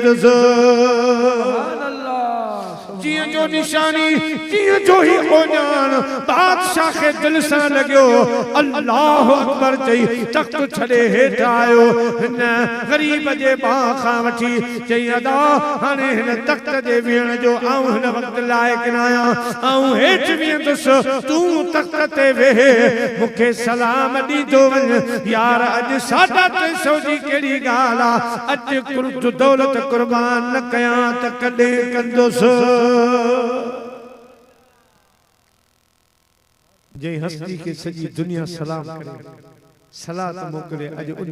जिया जो निशानी जिया जो ही ओजान बादशाह के दिल से लग्यो अल्लाह अकबर चई तख्त छड़े हेठ आयो न गरीब जे बाखा वठी चई अदा हाने न तख्त जे वेण जो आऊं न वक्त लायक न आया आऊं हेठ वेंदुस तू तख्त ते वेह मुखे सलाम दीदो वन यार अज 350 जी केड़ी गाल आ अज कुर्त दौलत कुर्बान न कया त कदे कंदुस जय हस्ती के सजी दुनिया सलाम करे सलात मोकले अज उन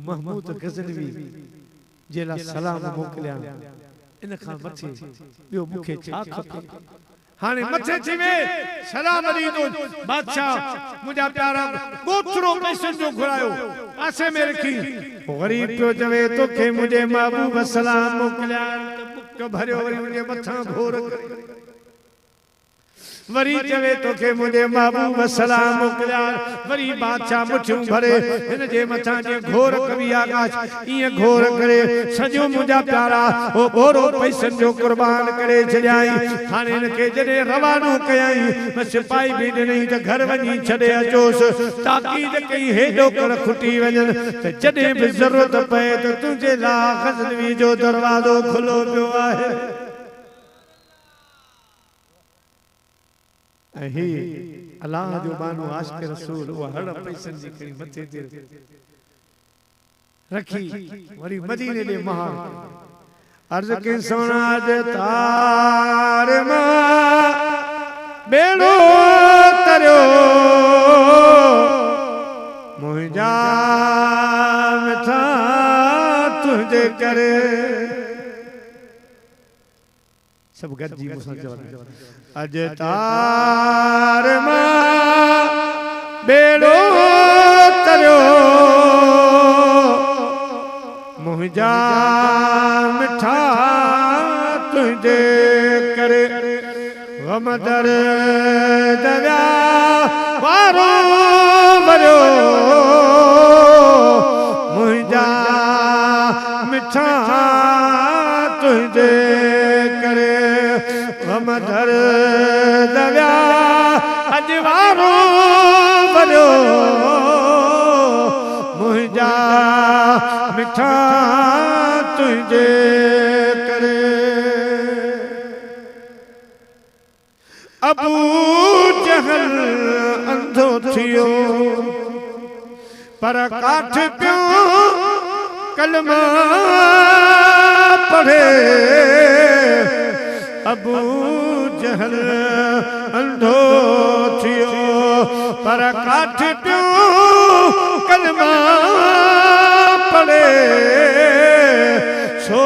महमूद गजनवी जेला सलाम मोकलिया इन खां मथे बियो मुखे छा खपे हाने मथे थीवे सलाम दीदो बादशाह मुजा प्यारा गोथरो पैसे जो घुरायो पासे में रखी गरीब पियो चवे तोखे मुझे महबूब सलाम मोकलिया तो भरियो वरी मुझे मथा घोर वरी चवे तोखे मुझे महबूब सलाम मोकलिया वरी बादशाह मुठियूं भरे इन जे मथा जे घोर कवि आकाश ये घोर करे सजो मुझा प्यारा ओ बोरो पैसन जो कुर्बान करे छड़ाई हाने इनके जने रवानो कयाई मैं सिपाही भी नहीं त घर वनी छड़े अचोस ताकीद कई हेडो कर खुटी वजन त जने भी जरूरत पए तो तुझे ला गजनवी जो दरवाजो खुलो पियो आहे हे अल्लाह जो बानो आशिक रसूल वो हर पैसन जी करी मथे ते रखी वरी मदीने दे महार अर्ज के सोना जे तार मा बेड़ो तरयो मुंहिंजा मथा तुझे करे सब गजी मुसा जवान अज तार मां बेड़ो तरियो मुंहिंजा मिठा तुंहिंजे करे गम दर्द व्या वारो भरियो मुंहिंजा मिठा तुंहिंजे करे गम दर्द व्या अॼु वारो भरियो मुंहिंजा मिठा तुंहिंजे करे अबू जहल अंधो थियो पर काठ पियो कलमा पढ़े अबू जहल अंधो थियो पर काठ पियो कलमा पढ़े छो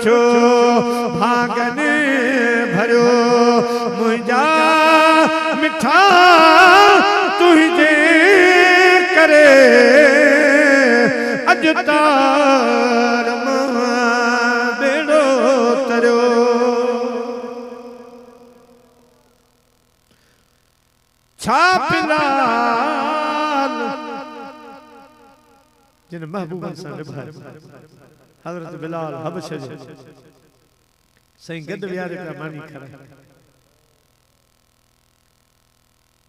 छो भागने भरियो मुंहिंजा मिठा तुंहिंजे करे अॼु तार मां बेड़ो तरियो छा बिलाल जिन महबूब सां निभायो हज़रत बिलाल हबश जो सही गद वियारे पिया मानी खड़ा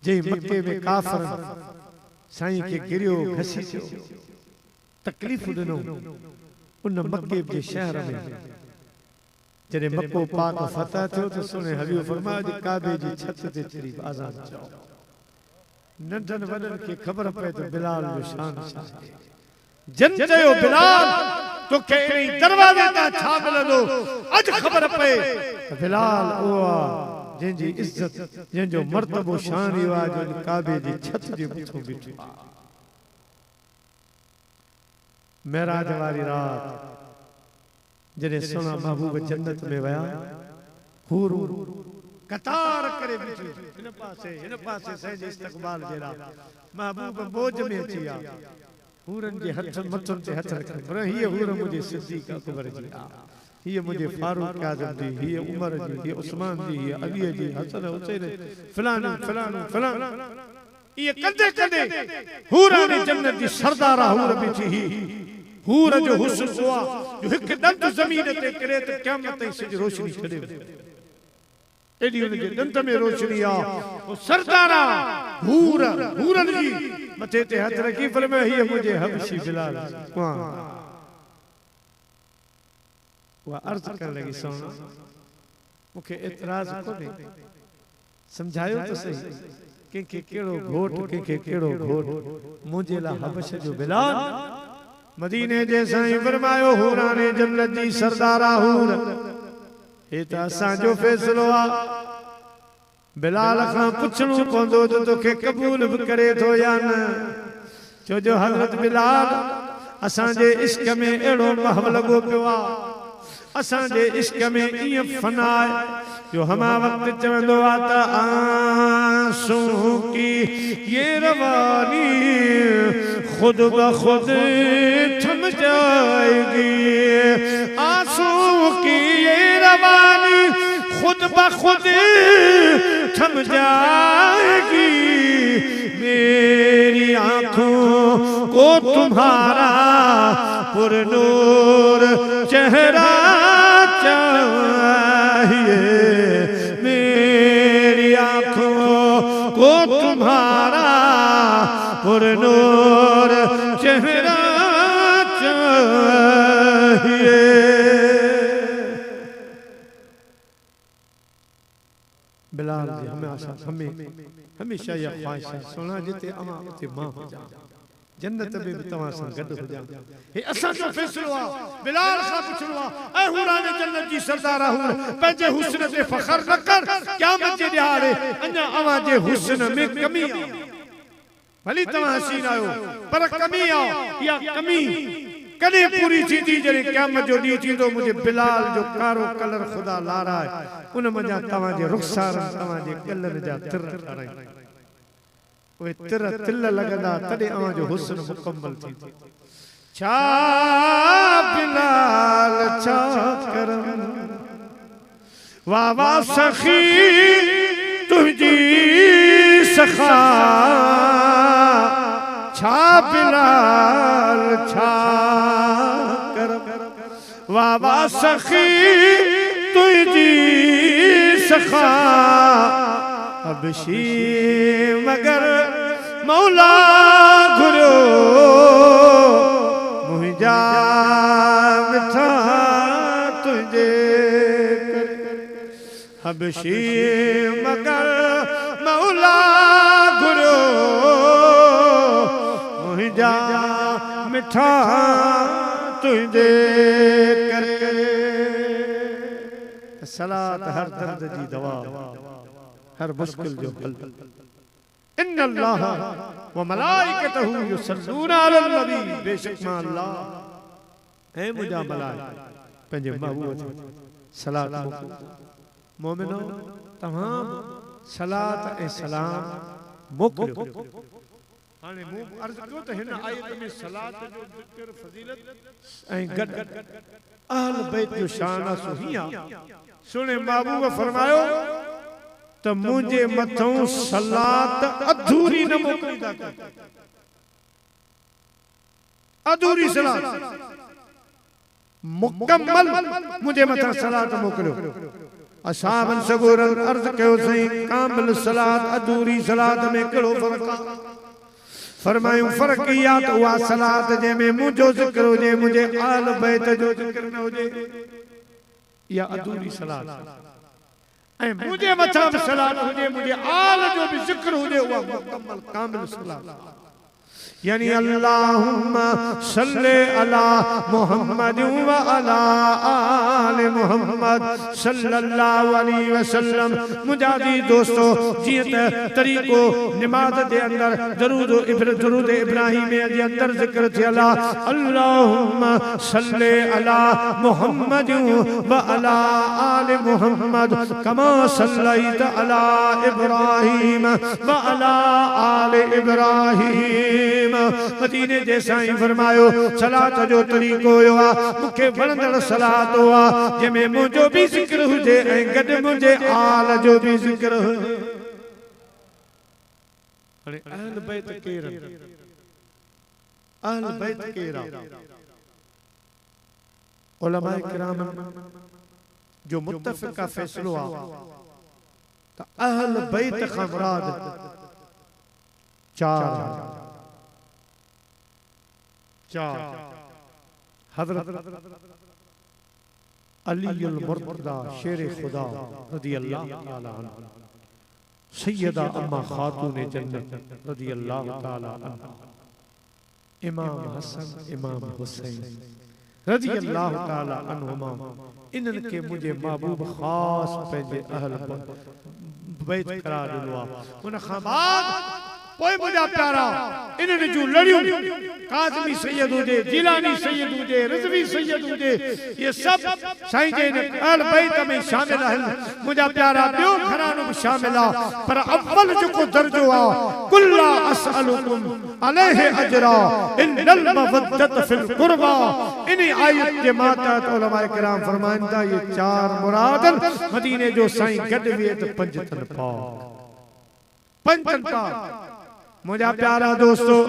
जे मक्के में काफर साईं के गिरियो घसी थियो तकलीफ दिनो उन मक्के के शहर में जने मक्को पाक फतह थियो तो सुने हबीब फरमाया जे काबे जी छत ते चढ़ी आजान चओ नंढन वडन के खबर पए तो बिलाल जो शान छा जन चयो बिलाल तो के दरवाजे ता छा मिलंदो अज खबर पए बिलाल ओआ जंजी इज्जत जंजो मर्तबो शान रिवाज जो काबे जी छत जे मथो बीठो मेराज वाली रात जने सोना महबूब जन्नत में वया हूर कतार करे बीठो इन पासे सही इस्तकबाल जेरा महबूब बोझ में अचिया हूरन जे हथ मथन ते हथ रख पर ये हूर मुझे सिद्दीक अकबर जी ये मुझे फारूक आजम जी ये उमर जी ये उस्मान जी ये अली जी हसन हुसैन फलान फलान फलान ये कंदे कंदे हूरानी जन्नत जी सरदारा हूर बीठी ही हूर जो हुस्न हुआ जो एक दंत जमीन ते करे तो क़यामत ताईं सज रोशनी छडे एडी उन जे दंत में रोशनी आ वो सरदारा हूरन जी मथे ते हथ रखी फरमाया ये मुझे हबशी बिलाल वाह वो अर्ज कर लगी सोना मुखे एतराज कोने समझायो तो सही के केड़ो घोट के केड़ो घोट मुझे ला हबश जो बिलाल मदीने जे साईं फरमायो हूराने जन्नत जी सरदारा हूर हे त असां जो फैसलो आ बिलाल खां पुछणो पवंदो तो तोखे कबूल भी करे थो या न छो जो हज़रत बिलाल असां जे इश्क में एड़ो महव लगो पियो आ असां जे इश्क में इं फना जो हमा वक्त चवंदो आ त आंसू की ये रवानी खुद ब खुद थम जाएगी आंसू की ये रवानी खुद ब खुद थम जाएगी मेरी आंखों को तुम्हारा पुरनूर चेहरा चाहिए मेरी आंखों को तुम्हारा पुरनूर चेहरा चाहिए बिलाल जी हमेशा यह ख्वाहिश है सोना जिते अमा उते मां हो जा जन्नत में भी तवा सां गड हो जा हे असा जो फैसलो आ बिलाल सां पुछणो आ ए हुराने जन्नत जी सरदार हूर पंहिंजे हुस्न ते फखर न कर क़यामत जे ॾियारे अञा अवा जे हुस्न में कमी आ भली तवा हसीन आयो पर कमी आ या कमी कॾहिं पूरी थींदी जॾहिं क़यामत जो ॾींहुं थींदो मुंहिंजे बिलाल जो कारो कलर ख़ुदा लाराए उन मंझां तव्हांजे रुख़सारनि तव्हांजे ॻलनि जा तिर ठाराईंदा उहे तिर तिल लॻंदा तॾहिं अव्हांजो हुस्न मुकम्मल थींदो छा बिलाल छा करम वाह वाह सखी तुझी सखा छा बिलाल छा करम वाह वाह सखी तुझी सखा अबशी मगर मौला घुरो मुझा मिठा तुझे हबशी मगर मौला घुरो मुझा मिठा तुझे सलात हर दर्द जी दवा हर मुश्किल जो हल इन अल्लाह व मलाइकतहु युसल्लूना अलल नबी बेशक मां अल्लाह है मुझा मलाइक पंहिंजे महबूब ते सलात मोमिनो तमाम सलात ऐं सलाम मोकिलियो हाणे मूं अर्ज़ कयो त हिन आयत में सलात जो ज़िक्र फज़ीलत ऐं गॾु अहल बैत जो शान सुहिया सुने महबूब फरमायो त मुंहिंजे मथों सलात अधूरी न मोकिलींदा अधूरी सलात मुकम्मल मुंहिंजे मथां सलात मोकिलियो असाबन सगोरन अर्ज़ कयो सही कामिल सलात अधूरी सलात में कहिड़ो फ़र्क़ आहे फरमायूं फ़र्क़ इहा त उहा सलात जंहिंमें मुंहिंजो ज़िक्र हुजे मुंहिंजे आल बैत जो ज़िक्र न हुजे इहा अधूरी सलात ऐं मुंहिंजे मथां बि सलात हुजे मुंहिंजे आल जो बि ज़िक्र हुजे उहा मुकम्मल कामिल सलात यानी अल्लाहुम्मा सल्ले अला मुहम्मद व अला आले मुहम्मद सल्लल्लाहु अलैहि वसल्लम मुजादी दोस्तों जियत तरीको नमाज दे अंदर दरूद इब्राहिम जे अंदर जिक्र थियला अल्लाहुम्मा सल्ले अला मुहम्मद व अला आले मुहम्मद कमा सल्लैत अला इब्राहिम व अला आले इब्राहिम मदीने जैसा ही फरमायो सलात जो तरीको हुआ मुखे वणंदड़ सलात हुआ जंहिंमें मुंहिंजो बि ज़िक्र हुजे ऐं गॾु मुंहिंजे आल जो बि ज़िक्र हुजे हाणे अहल बैत केर अहल बैत केर उलमाए किराम जो मुत्तफ़िक़ा फ़ैसिलो आहे त अहल बैत खां मुराद चार हज़रत अली अल मुर्तज़ा शेर खुदा रज़ी अल्लाह तआला अन्हु सैयदा अम्मा खातून जन्नत रज़ी अल्लाह तआला अन्हा इमाम हसन इमाम हुसैन रज़ी अल्लाह तआला अन्हुमा इन्हनि खे मुंहिंजे महबूब ख़ास पंहिंजे अहल बैत करार ॾिनो आहे उन खां बाद पोइ मुंहिंजा प्यारा इन्हनि जूं लड़ियूं काज़मी सैयद हुजे जिलानी सैयद हुजे रिज़वी सैयद हुजे ये सब साईं जे अहल बैत में शामिल आहिनि मुंहिंजा प्यारा ॿियो घरानो बि शामिल आहे पर अव्वल जेको दर्जो आहे कुल्ला असअलुकुम अलैहि अजरा इन्नल मवद्दत फिल क़ुरबा इन आयत जे मातहत उलमाए किराम फरमाइनि था ये चार मुरादन मदीने जो साईं गॾु विए त पंज तन पाक मुझा प्यारा दोस्तों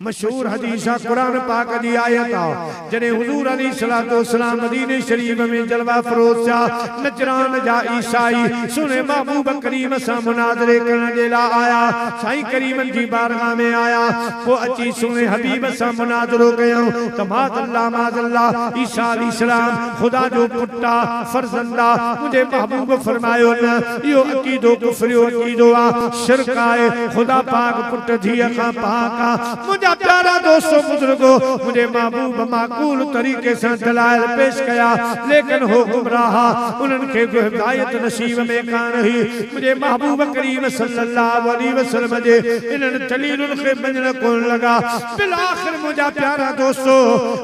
मशहूर हदीसा कुरान पाक दी आयत आ जने हुजूर अलैहिस्सलातु वस्सलाम मदीने शरीफ में जलवा फरोज चा नजरान जा ईसाई सुने महबूब करीम सा मुनाज़रे करण जे ला आया साईं करीमन जी बारगाह में आया वो अची सुने हबीब सा मुनाज़रो कयो त माज़ल्लाह ईसा अलैहिस्सलाम खुदा जो पुटा फरजंदा मुझे महबूब फरमायो न यो अकीदो कुफरियो अकीदो आ शिरक आए खुदा पाक पुट धिया का पाक आ मुझा मुझा प्यारा दोस्तों बुजुर्गो मुझे महबूब माकूल तरीके से दलाइल पेश किया लेकिन हो गुमराहा उनके हिदायत नसीब में कान ही मुझे महबूब करीम सल्लल्लाहु अलैहि वसल्लम जे इन्हनि दलीलुन खे मञण कोन लगा बिल आखिर मुझा प्यारा दोस्तों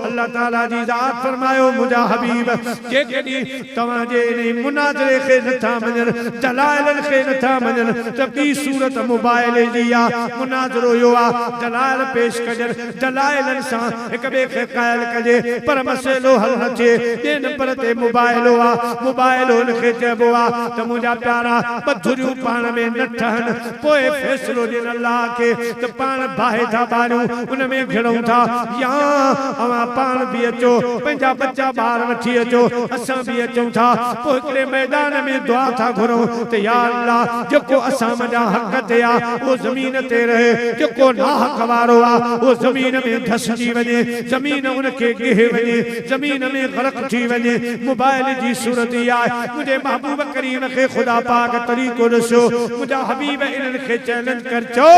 अल्लाह ताला जी ज़ात फरमायो मुझा हबीब जे कदी तवा जे इन मुनाज़रे खे नथा मञन दलाइलन खे नथा मञन त की सूरत मोबाइल जी आ मुनाज़रो यो आ दलाइल पेश कजन दलाइलन सां हिक ॿिए खे क़ाइल कजे पर मसइलो हल न थिए ॿिए नंबर ते मोबाइल आ मोबाइल उनखे चइबो आ त मुंहिंजा प्यारा बधुरियूं पाण में न ठहनि पोइ फ़ैसिलो ॾियण अल्लाह खे त पाण बाहि था ॿारियूं उन में घिड़ूं था या अवां पाण बि अचो पंहिंजा बच्चा ॿार वठी अचो असां बि अचूं था पोइ हिकिड़े मैदान में दुआ था घुरूं त या अल्लाह जेको असां वॾा हक़ ते आ उहो ज़मीन ते रहे जेको नाहक वारो आ उहो ज़मीन में धसिजी वञे ज़मीन उनखे गिहे वञे ज़मीन में ग़रक़ थी वञे मोबाइल जी सूरत इहा आहे मुंहिंजे महबूब करीम खे ख़ुदा पाक तरीक़ो ॾिसो मुंहिंजा हबीब इन्हनि खे चैलेंज कर चओ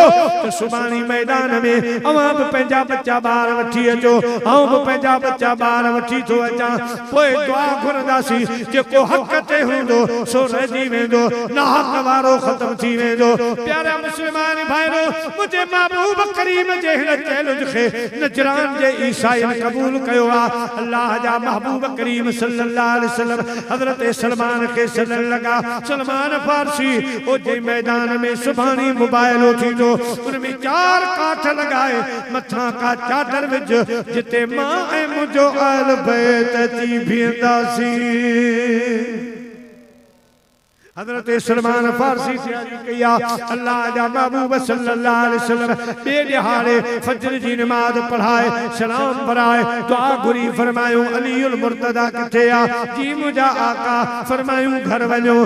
त सुभाणे मैदान में अवां बि पंहिंजा बच्चा ॿार वठी अचो आऊं बि पंहिंजा बच्चा ॿार वठी थो अचां पोइ दुआ घुरंदासीं जेको हक़ ते हूंदो सो रहिजी वेंदो नाहक वारो ख़त्म थी वेंदो प्यारा मुस्लमान भाइरो मुंहिंजे महबूब करीम जे हिन चैलेंज खे नजरान जे ईसाईन कबूल कयो आहे अल्लाह जा महबूब करीम सल्लल्लाहु अलैहि वसल्लम हज़रत सलमान खे सॾण लॻा सलमान फारसी ओ जे मैदान में सुभाणे मोबाइल थींदो उन में 4 काठ लॻाए मथां का चादर विझ जिते मां ऐं मुंहिंजो अहल बैत अची बीहंदासीं हज़रत सलमान फारसी से कया अल्लाह जा महबूब सल्लल्लाहु अलैहि वसल्लम बे दिहाड़े फजर जी नमाज पढ़ाए सलाम पढ़ाए दुआ घुरी फरमायो अलीउल मुर्तदा किथे आ जी मुझा आका फरमायो घर वञो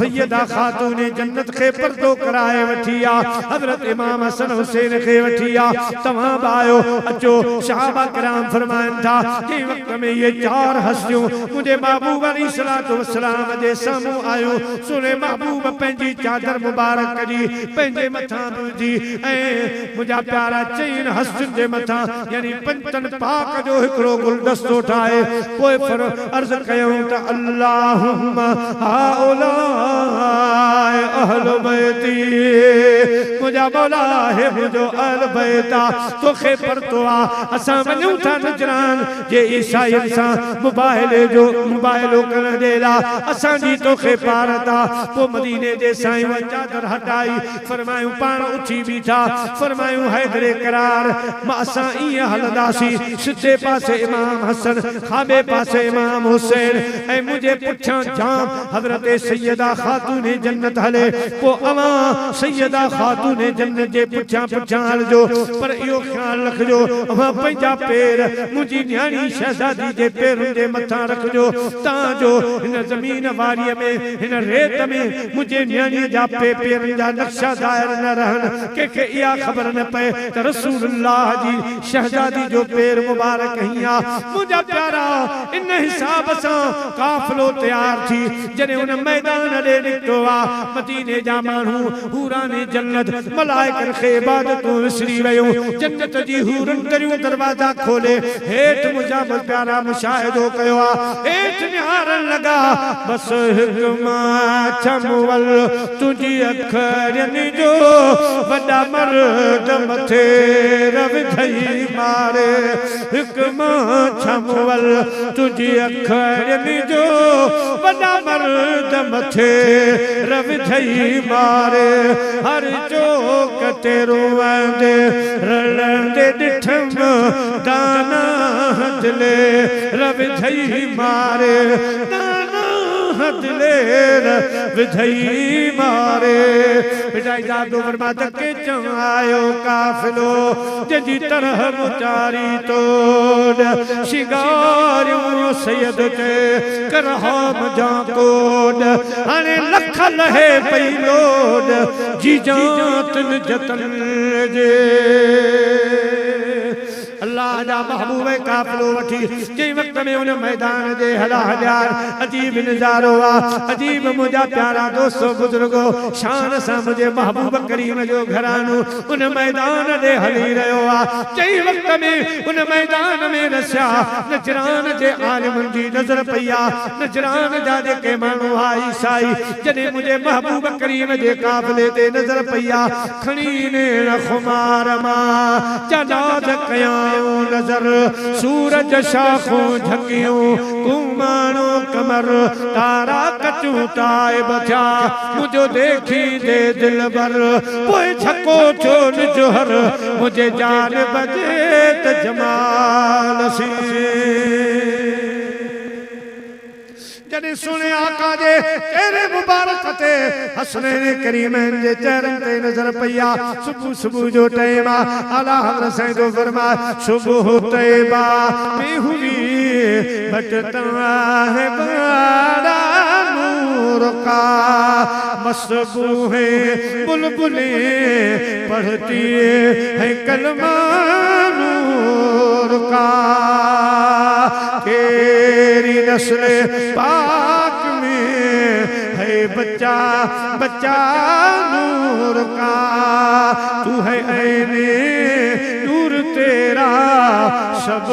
सैयदा खातून जन्नत खे पर्दो कराए वठी आ हज़रत इमाम हसन हुसैन खे वठी आ तव्हां आयो अचो सहाबा किराम फरमाइन था जे वक्त में ये 4 हस्तियों मुझे महबूब अलैहिस्सलातु वस्सलाम जे साम्हूं आयो सुने महबूब पंहिंजी चादर मुबारक करी पंहिंजे मथां विझी ऐं मुंहिंजा प्यारा 4 हस्तियुनि जे मथां यानी पंचन पाक जो हिकिड़ो गुलदस्तो ठाहे पोइ पर अर्ज़ कयूं त अल्लाहुम्मा हाउलाए अहल बैती मुंहिंजा मौला हे मुंहिंजो अहल बैत आहे तोखे परतो आहे असां वञूं था नजरान जे ईसाईनि सां मोबाइलो करण जे लाइ असांजी तोखे पारत पो मदीने जे साईं चादर हटाई फरमायूं पाण उथी बीठा फरमायूं हैदरे करार मां असां ईअं हलंदासीं सिधे पासे इमाम हसन खाबे पासे इमाम हुसैन ऐं मुंहिंजे पुठियां जाम हज़रत सैयदा खातून जन्नत हले पो अवां सैयदा खातून जन्नत जे पुठियां हलजो पर इहो ख्याल रखजो अवां पंहिंजा पेर मुंहिंजी न्याणी शहज़ादी जे पेरनि जे मथां रखजो तांजो हिन ज़मीन वारीअ में हिन रेत में मुझे न्याणी जा पेरनि जा नक्शा दायर न रहन के इहा ख़बर न पए त रसूलुल्लाह जी शहजादी जो पेर मुबारक हिया मुझा प्यारा इन हिसाब सां काफ़िलो तैयार थी जने उन मैदान ॾे निकितो आहे मदीने जा माण्हू हूराने जन्नत मलाइकनि खे इबादतूं विसरी वियूं जन्नत जी हूरन दरियूं दरवाजा खोले हेठ मुझा प्यारा मुशाहिदो कयो आहे हेठ निहारन लगा बस हिकमा छमवल तुझी अखरनि जो वॾा मर्द मथे रविधई मारे हिकमा छमवल तुझी अखरनि जो वॾा मर्द मथे रविधई मारे हर चौक ते रोवंदे रलंदे ॾिठम दाना हथले रविधई मारे दिलेर विधई मारे बिठाई जादू बर्बाद के चमायो काफिलो जजी तरह मुचारी तोड़ शिगारियों सैयद ते करहम जाकोड अने लख लहे पैलोड जी जातन जतन जे अल्लाह अल्लाह जा महबूब काफ़िलो वठी जंहिं वक़्त में उन मैदान जे हला हलियार अजीब नज़ारो आहे अजीब मुंहिंजा प्यारा दोस्तो बुजुर्गो शान सां मुंहिंजे महबूब करीम जो घरानो उन मैदान ॾे हली रहियो आहे जंहिं वक़्त में उन मैदान में रसिया नजरान जे आलिमनि जी नज़र पई आहे नजरान जा जेके माण्हू आहे ईसाई जॾहिं मुंहिंजे महबूब करीम जे काफ़िले ते नज़र पई आहे खणी नेण खुमार मां जनाद कयाऊं नज़र सूरज शाखों झकियूं कुमाणो कमर तारा कचूं ताइब थिया मुझो देखी दे दिल भर पोइ झको छो निजोहर मुझे जान बजे त जमाल सी जॾहिं सुने आका जे चेहरे मुबारक ते हसनैन करीमैन जे चेहरनि ते नज़र पई आहे सुबुह सुबुह जो टाइम आहे आला हज़रत साईं जो फरमाया सुबह तैयबा में हुई बटता है बड़ा नूर का मसबूह बुलबुलें पढ़ती है कलमा नूर का तेरी नस्ल पाक में है बच्चा बच्चा नूर का तू है ऐने नूर तेरा सब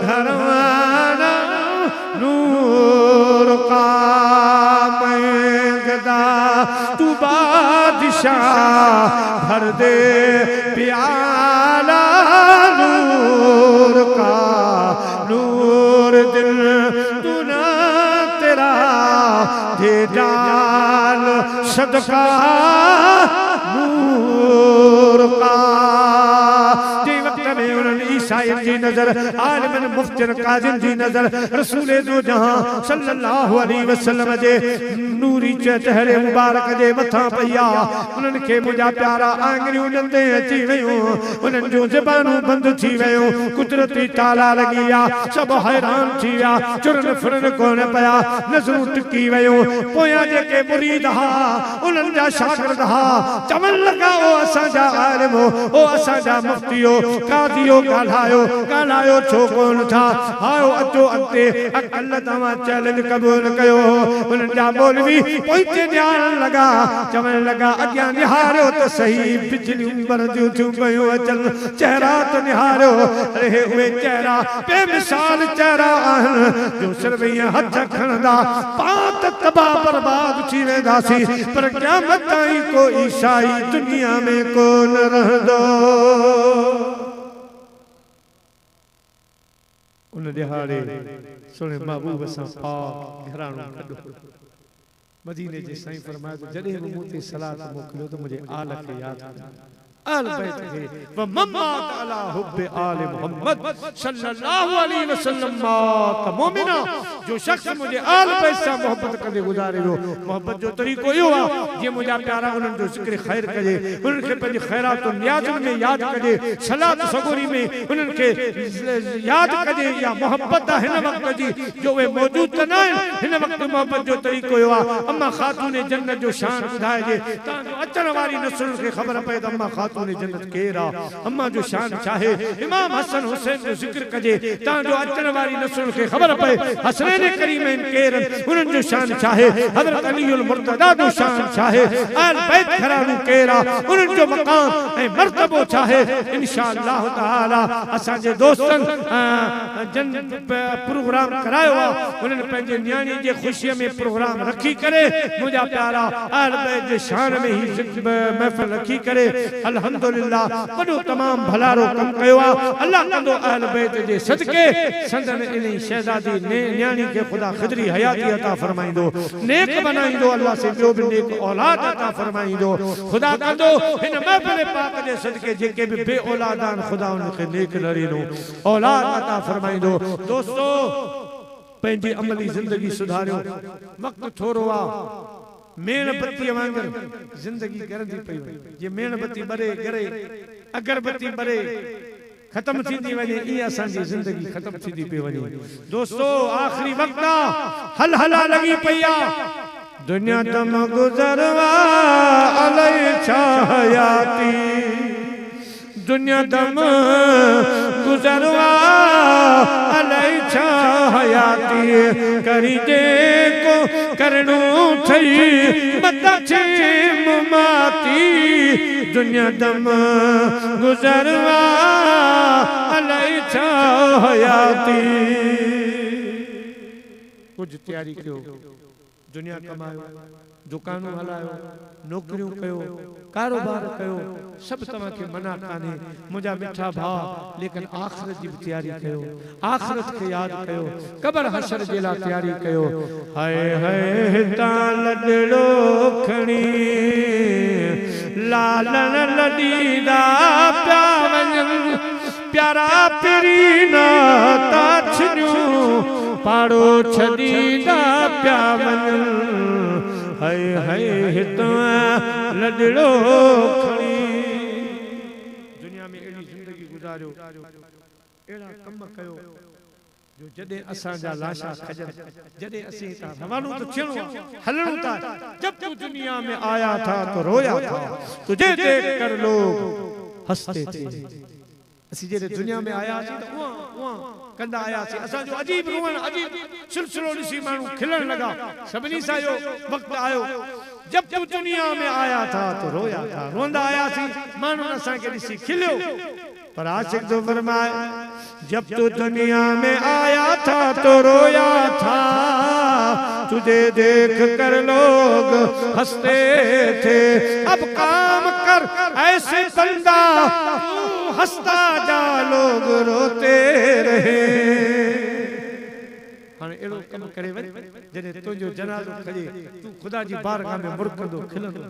घरवाना नूर का मैं गदा तू बादशाह भर दे प्याला नूर का नूर दिल तू ना तेरा दे डाल सदका नूर का ईसाई जी नजर आलिमन मुफ्तिन काजिन जी नजर रसूल दो जहां सल्लल्लाहु अलैहि वसल्लम जे नूरी चेहरे मुबारक जे मथा पया उन्हनि खे मुंहिंजा प्यारा आंगरियूं नंदे अची वियूं उन्हनि जो ज़बानूं बंदि थी वियूं कुदरती ताला लॻी विया सभु हैरान थी विया चुरन फिरन कोन पिया नज़रूं टिकी वियूं पोयां जेके मुरीद हा उन्हनि जा शागिर्द हा चवण लॻा ओ असांजा आलिम ओ असांजा मुफ्तियो कादियो ॻाल्हायो छो कोन था आओ अचो अॻिते अकल तव्हां चैलेंज क़बूल कयो उन्हनि जा मौलवी पोइते ॼाणण लॻा चवण लॻा अॻियां निहारियो त सही बिजलियूं बरदियूं थियूं पियूं अचनि चेहरा त निहारियो अरे उहे चेहरा बेमिसाल चेहरा आहिनि जो सिर्फ़ ईअं हथ खणंदा पाण त तबाह बर्बाद थी वेंदासीं पर क़यामत ताईं को ईसाई दुनिया में कोन रहंदो उन दिहाड़े सुने महबूब सां पाक घराणो कढो मदीने जे साईं फरमायो जॾहिं बि मूं ते सलात मोकिलियो त मुंहिंजे आल खे यादि कयो आल बैत खे व मम्मात अला हुब आल मोहम्मद सल्लल्लाहु अलैहि वसल्लम मात मोमिना जो शख्स मुझे आल बैत सां मोहब्बत कंदे गुज़ारे वियो मोहब्बत जो तरीक़ो इहो आहे जीअं मुंहिंजा प्यारा उन्हनि जो ज़िक्र ख़ैर कजे उन्हनि खे पंहिंजी ख़ैरात नियाज़ुनि में यादि कजे सलात सगोरी में उन्हनि खे यादि कजे या मोहब्बत हिन वक़्त जी जो उहे मौजूद त न आहिनि हिन वक़्त मोहब्बत जो तरीक़ो इहो आहे अम्मा ख़ातून जन्नत जो शान ॿुधाइजे तव्हांजो अचण वारी नसुलनि खे ख़बर पए त अम्मा ख़ातून जन्नत केर आहे अम्मा जो शान चाहे इमाम हसन हुसैन जो ज़िक्र कजे तव्हांजो अचण वारी नसुलनि खे ख़बर पए हसनैन करीमैन केर उन्हनि जो शान चाहे हज़रत अलीउल मुर्तज़ा जो शान चाहे आल बैत घरानो केर आहे उन्हनि जो मक़ाम ऐं मर्तबो चाहे इंशाअल्लाह ताला असांजे दोस्तनि प्रोग्राम करायो आहे उन्हनि पंहिंजे न्याणी जे ख़ुशीअ में प्रोग्राम रखी करे मुंहिंजा प्यारा आल बैत जे शान में ही महफ़िल रखी करे अल्हम्दुलिल्लाह वॾो तमाम भलारो कम कयो आहे अल्लाह कंदो अहल बैत जे सदके संदन इन शहजादी न्याणी के खुदा खिदरी हयाती अता फरमाइंदो नेक बनाइंदो अल्लाह से जो भी नेक औलाद अता फरमाइंदो खुदा कंदो इन महफिल पाक जे सदके जेके भी बे औलादान खुदा उनके नेक नरीनो औलाद अता फरमाइंदो दोस्तों पंहिंजी अमली जिंदगी सुधारियो वक्त थोरो आहे मेणबत्ती वांगर जिंदगी गरंदी पई जे मेणबत्ती बरे गरे अगरबत्ती बरे खत्म थींदी वने ई असांजी जिंदगी खत्म थींदी पई वने दोस्तों आखिरी वक्त हल हला लगी पई दुनिया तम गुजरवा अलई छायाती दुनिया दम गुजरवा अलाई छा हयाती करी दे को करणो थई मता छे मुमाती दुनिया दम गुजरवा अलाई छा हयाती कुछ तैयारी कयो दुनिया कमायो दुकानों हलायो नौकरियों कयो कारोबार कयो सब तमा के मना काने मुझा मिठा भाव लेकिन आखिरत की तैयारी कयो आखिरत के याद कयो कब्र हशर जेला तैयारी कयो हाय हाय ता लडड़ो खणी लालन लडीदा प्यावन प्यारा पिरी ना ताछनु पाड़ो छदीदा प्यावन हाय हाय हिता लडड़ो खणी दुनिया में एड़ी जिंदगी गुजारियो एड़ा कम कयो जो जदे असा जा लाशा खजन जदे असी ता रवानो तो छेणो हलणो ता जब तू दुनिया में आया था तो रोया था तुझे देख कर लोग हंसते थे असी जदे दुनिया में आया सी तो उआ कंदा आया सी असा जो अजीब रोवन अजीब सिलसिलो ॾिसी माण्हू खिलण लगा सभिनी सा यो वक्त आयो जब तू दुनिया में आया था तो रोया था रोंदा आया सी माण्हू असा के ॾिसी खिलियो पर आशिक जो फरमाए जब तू दुनिया में आया था तो रोया था तुझे देख कर लोग हंसते थे अब काम कर ऐसे बंदा हंसता जा लोग रोते रहे हाणे एड़ो कम करे वञ जॾहिं तुंहिंजो जनाज़ो खड़े तू खुदा जी बारगाह में मुर्कंदो खिलंदो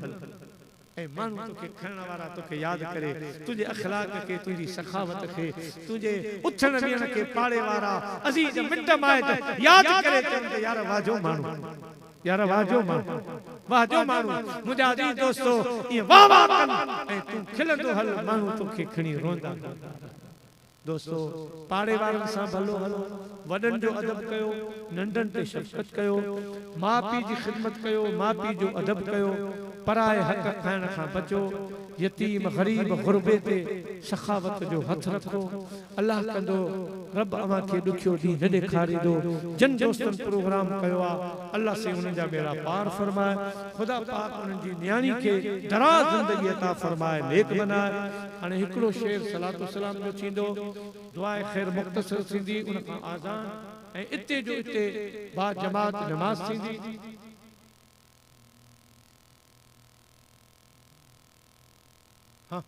ऐं माण्हू तोखे खणण वारा तोखे यादि करे तुंहिंजे अखलाक खे तुंहिंजी सखावत खे तुंहिंजे उथण वेहण खे पाड़े वारा अज़ीज़ मिट माइट यादि करे चवनि त यार वाजो माण्हू यार वाजो माण्हू मुंहिंजा अज़ीज़ दोस्तो ईअं वाह वाह कनि ऐं तूं खिलंदो हल माण्हू तोखे खणी रोंदा दोस्तो पाड़े वारनि सां भलो हलो वॾनि जो अदब कयो नंढनि ते शफ़क़त कयो माउ पीउ जी ख़िदमत कयो माउ पीउ जो अदब कयो पराए हक़ खाइण खां बचो यतीम गरीब गुरबे ते सखावत जो हथ रखो अल्लाह कंदो रब अवां खे ॾुखियो ॾींहुं न ॾेखारींदो जन दोस्तन प्रोग्राम कयो आहे अल्लाह से उन्हनि जा बेड़ा पार फरमाए ख़ुदा पाक उन्हनि जी न्याणी खे दराज़ ज़िंदगी अता फरमाए नेक बनाए हाणे हिकिड़ो शेर सलातो सलाम जो थींदो दुआए ख़ैर मुख़्तसर थींदी उन खां आज़ान ऐं इते जो इते बा जमात नमाज़ थींदी हाँ